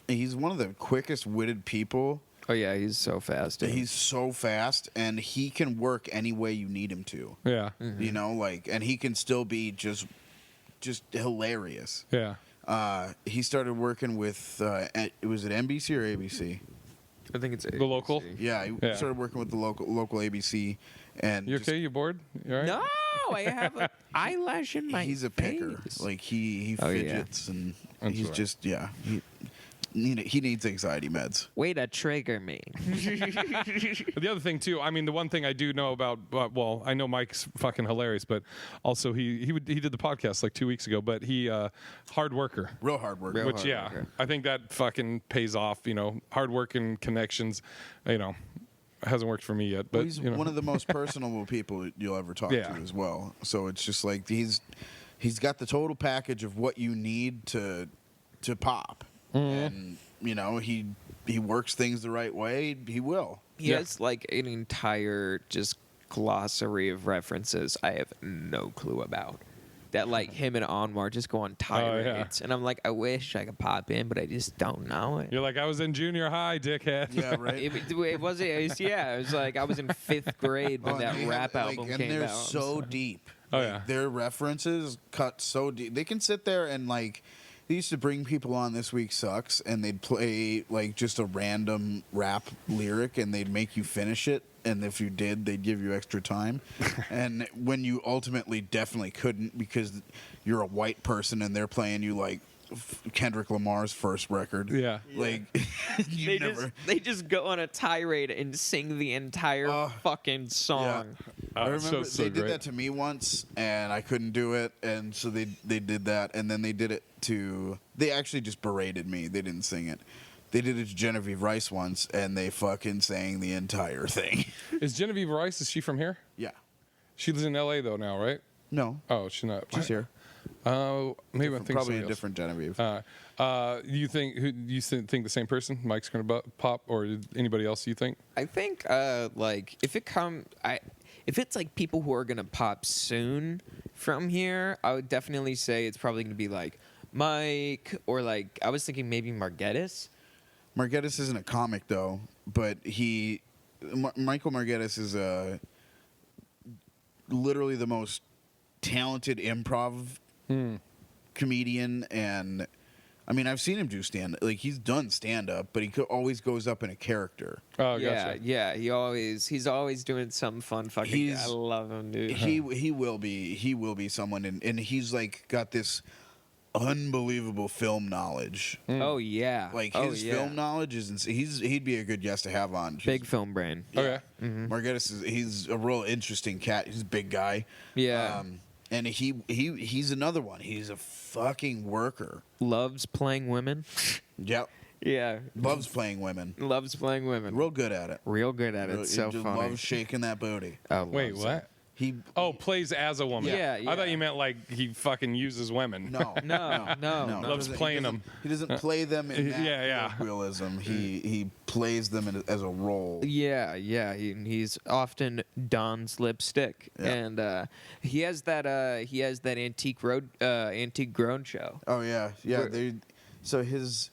he's one of the quickest witted people. Oh yeah, he's so fast. Dude. He's so fast, and he can work any way you need him to. Yeah, You know, like, and he can still be just hilarious. yeah. He started working with was it NBC or ABC? I think it's The local? Yeah, he Yeah. started working with the local ABC, and You just- okay? You bored? You all right? No, I have an eyelash in my he's a picker. face. Like he Oh, yeah. fidgets, and That's he's right. just he needs anxiety meds. Way to trigger me. The other thing too, I mean, the one thing I do know about, well, I know Mike's fucking hilarious, but also he did the podcast like 2 weeks ago. But he hard worker, Real hard work. Real which hard yeah, worker. I think that fucking pays off. You know, hard work and connections. You know, hasn't worked for me yet, but Well, he's you know. one of the most personable people you'll ever talk Yeah. to as well. So it's just like he's got the total package of what you need to pop, and you know he works things the right way. He will. He Yeah. has like an entire just glossary of references I have no clue about. That like him and Anwar just go on tirades, and I'm like, I wish I could pop in, but I just don't know it. You're like, I was in junior high, dickhead. Yeah, right. It was like I was in 5th grade when Oh, that and they rap have, album and came they're out. so deep. Oh, Like, yeah. their references cut so deep. They can sit there and like they used to bring people on This Week Sucks, and they'd play like just a random rap lyric, and they'd make you finish it. And if you did, they'd give you extra time. And when you ultimately definitely couldn't because you're a white person and they're playing you like Kendrick Lamar's first record. Yeah. Like you never. They just go on a tirade and sing the entire fucking song. I it's remember so they did great. that to me once, and I couldn't do it, and so they did that, and then they did it to. They actually just berated me. They didn't sing it. They did it to Genevieve Rice once, and they fucking sang the entire thing. Is Genevieve Rice? Is she from here? Yeah. She lives in L.A. though now, right? No. Oh, she's not. She's here. Oh, maybe I'm thinking Probably somebody a else. different Genevieve. You think the same person? Mike's going to pop, or anybody else? You think? I think like if it's like people who are gonna pop soon from here, I would definitely say it's probably gonna be like Mike, or like I was thinking maybe Margettis. Margettis isn't a comic though, but Michael Margettis is literally the most talented improv comedian, and I mean I've seen him do stand like he's done stand up, but he always goes up in a character. Oh, Yeah, gotcha. yeah. He's always doing some fun fucking. He's- I love him, dude. He will be someone, and he's like got this unbelievable film knowledge. Oh yeah. Like oh, his yeah. film knowledge is he'd be a good guest to have on. Big film brain. Okay. Margettis he's a real interesting cat. He's a big guy. Yeah. And he's another one. He's a fucking worker. Loves playing women. Yep. Yeah. Loves playing women. Loves playing women. Real good at it. Real good at it. Real- So just funny. loves shaking that booty. Oh, Wait, loves what? He Oh, plays as a woman. Yeah, I thought yeah. you meant like he fucking uses women. no. No. No. Loves playing them. He doesn't play them in that Yeah. colloquialism. He plays them as a role. Yeah, yeah. He's often dons lipstick, Yeah. and he has that antique grown show. Oh yeah, yeah. Where- So his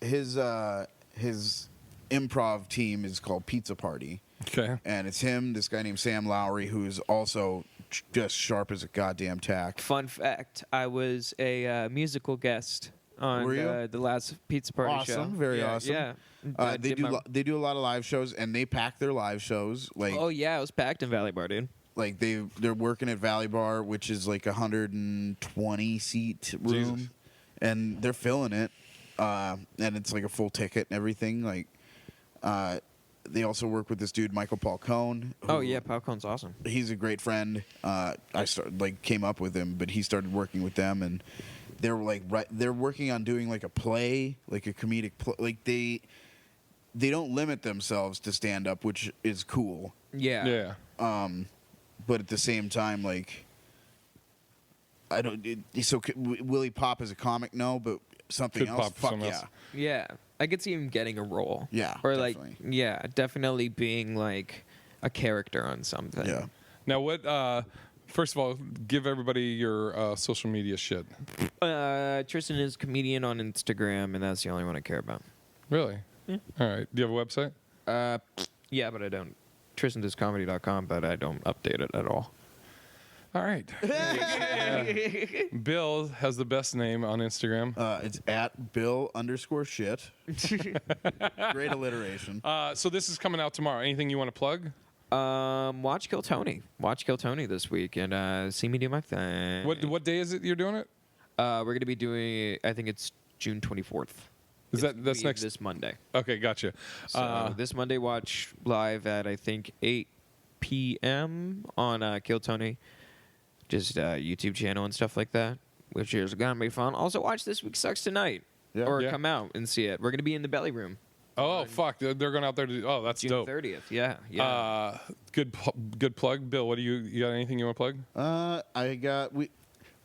improv team is called Pizza Party, Okay. And it's him, this guy named Sam Lowry, who's also just sharp as a goddamn tack. Fun fact: I was a musical guest on Were you? the last pizza party show. Awesome, very awesome. Yeah. They do a lot of live shows, and they pack their live shows. Like, Oh yeah, it was packed in Valley Bar, dude. like they're working at Valley Bar, which is like 120 seat room, Jesus. and they're filling it, and it's like a full ticket and everything. Like, they also work with this dude Michael Paul Cohn. Oh yeah, Popcorn's awesome. He's a great friend. I came up with him, but he started working with them, and they're working on doing like a play, like a comedic play. Like they don't limit themselves to stand up, which is cool. Yeah. Yeah. But at the same time, like, I don't. Will he pop as a comic? No, but something Could else. pop Fuck something yeah. else. Yeah. I could see him getting a role. Yeah, Or definitely. definitely being like a character on something. Yeah. Now, what? First of all, give everybody your social media shit. Tristan is comedian on Instagram, and that's the only one I care about. Really? Yeah. All right. Do you have a website? Yeah, but I don't. TristanDoesComedy.com, but I don't update it at all. All right. Bill has the best name on Instagram. It's at Bill_shit. Great alliteration. So this is coming out tomorrow. Anything you want to plug? Watch Kill Tony. Watch Kill Tony this week, and see me do my thing. What day is it you're doing it? We're gonna be doing. I think it's June 24th. That's next this Monday. Okay, gotcha. So this Monday, watch live at I think 8 p.m. on Kill Tony, just YouTube channel and stuff like that, which is gonna be fun. Also, watch This Week Sucks Tonight, Yeah. or Yeah. come out and see it. We're gonna be in the belly room. Oh fuck, they're going out there to. Oh, that's June dope. 30th. Yeah. Good plug, Bill. What do you got? Anything you want to plug?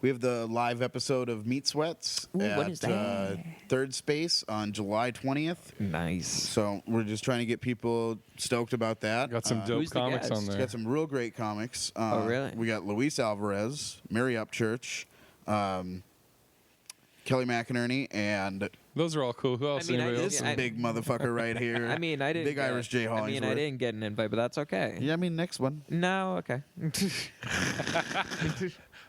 We have the live episode of Meat Sweats Ooh, at what is that? Third Space on July 20th. Nice. So we're just trying to get people stoked about that. Got some dope Who's the comics guest? on there. Got some real great comics. Oh, really? We got Luis Alvarez, Mary Upchurch, Kelly McInerney, and Those are all cool. Who else? I mean, Anybody I else? this I- big motherfucker right here. I mean, I didn't. Big Irish J. I mean, I Hollingsworth. didn't get an invite, but that's okay. Yeah, I mean, next one. No, okay.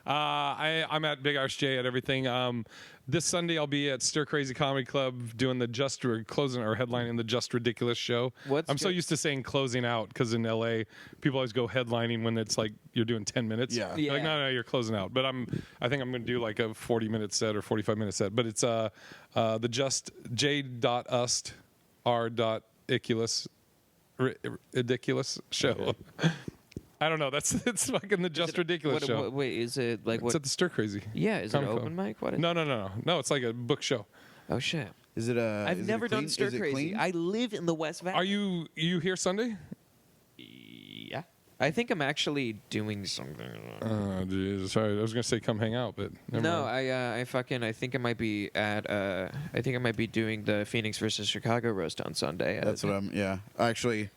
I'm at Big Irish J at everything. This Sunday I'll be at Stir Crazy Comedy Club doing the closing or headlining the Just Ridiculous show. I'm so used to saying closing out because in LA people always go headlining when it's like you're doing 10 minutes. Yeah. They're like, no, you're closing out. But I think I'm going to do like a 40-minute set or 45-minute set. But it's the Just J.Ust R.Iculus ridiculous show. I don't know. It's fucking the Just Ridiculous show. Wait, is it like It's what? at the Stir Crazy. Yeah, is it Comic open mic? What? No. It's like a book show. Oh shit! Is it a? I've is it never clean- done Stir is it Crazy. clean? I live in the West Valley. Are you here Sunday? Yeah. I think I'm actually doing something. Oh, Jesus. Sorry, I was gonna say come hang out, but never No, mind. I think I might be at I think I might be doing the Phoenix versus Chicago roast on Sunday. That's what I'm. Yeah, actually,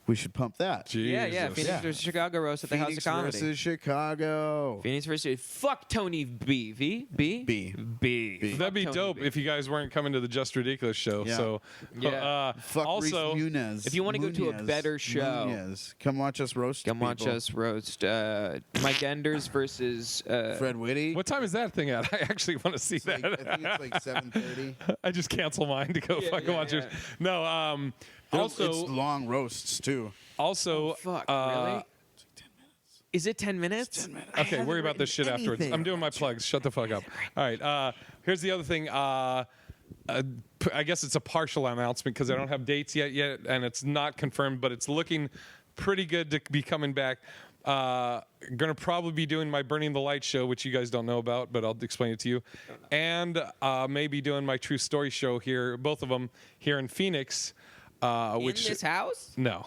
we should pump that. Yeah, Jesus. Phoenix Yeah. versus Chicago roast at the Phoenix House of Comedy. versus Chicago. Phoenix versus fuck Tony B. B. That'd Fuck be Tony dope B. if you guys weren't coming to the Just Ridiculous show. Yeah. So, Yeah. Fuck also, Reese Muniz. if you wanna go to a Muniz. better show- Muniz. Come watch us roast. Come watch people. us roast Mike Enders versus Fred Whitty. what time is that thing at? I actually want to see It's like, that. I think it's like 7:30. I just cancel mine to go fucking watch it. No. Also, it's long roasts too. also, fuck, really? Is it 10 minutes? 10 minutes. Okay, worry about this shit afterwards. I'm doing my plugs. Shut the fuck up. All right. Here's the other thing. I guess it's a partial announcement because I don't have dates yet, and it's not confirmed, but it's looking pretty good to be coming back. Gonna probably be doing my Burning the Light show, which you guys don't know about, but I'll explain it to you. And maybe doing my True Story show here, both of them here in Phoenix. Which in this house? No.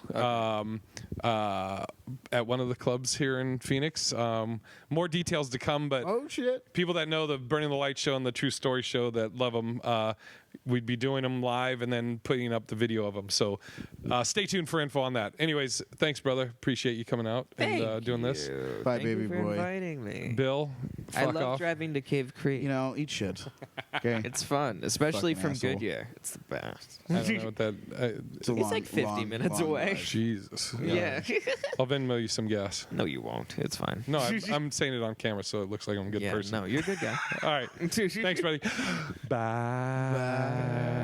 At one of the clubs here in Phoenix. More details to come, but Oh shit. people that know the Burning the Light show and the True Story show that love them, we'd be doing them live and then putting up the video of them. So stay tuned for info on that. Anyways, thanks, brother. Appreciate you coming out and doing this. Bye, Thank baby you for boy. inviting me. Bill, I Fuck love off. driving to Cave Creek. You know, eat shit. Okay. It's fun, especially Fucking from asshole. Goodyear. It's the best. I don't know what that. It's a It's like 50 minutes away. ride. Jesus. Yeah. I'll Venmo you some gas. No, you won't. It's fine. No, I'm saying it on camera, so it looks like I'm a good Yeah, person. no, you're a good guy. All right. Thanks, buddy. Bye.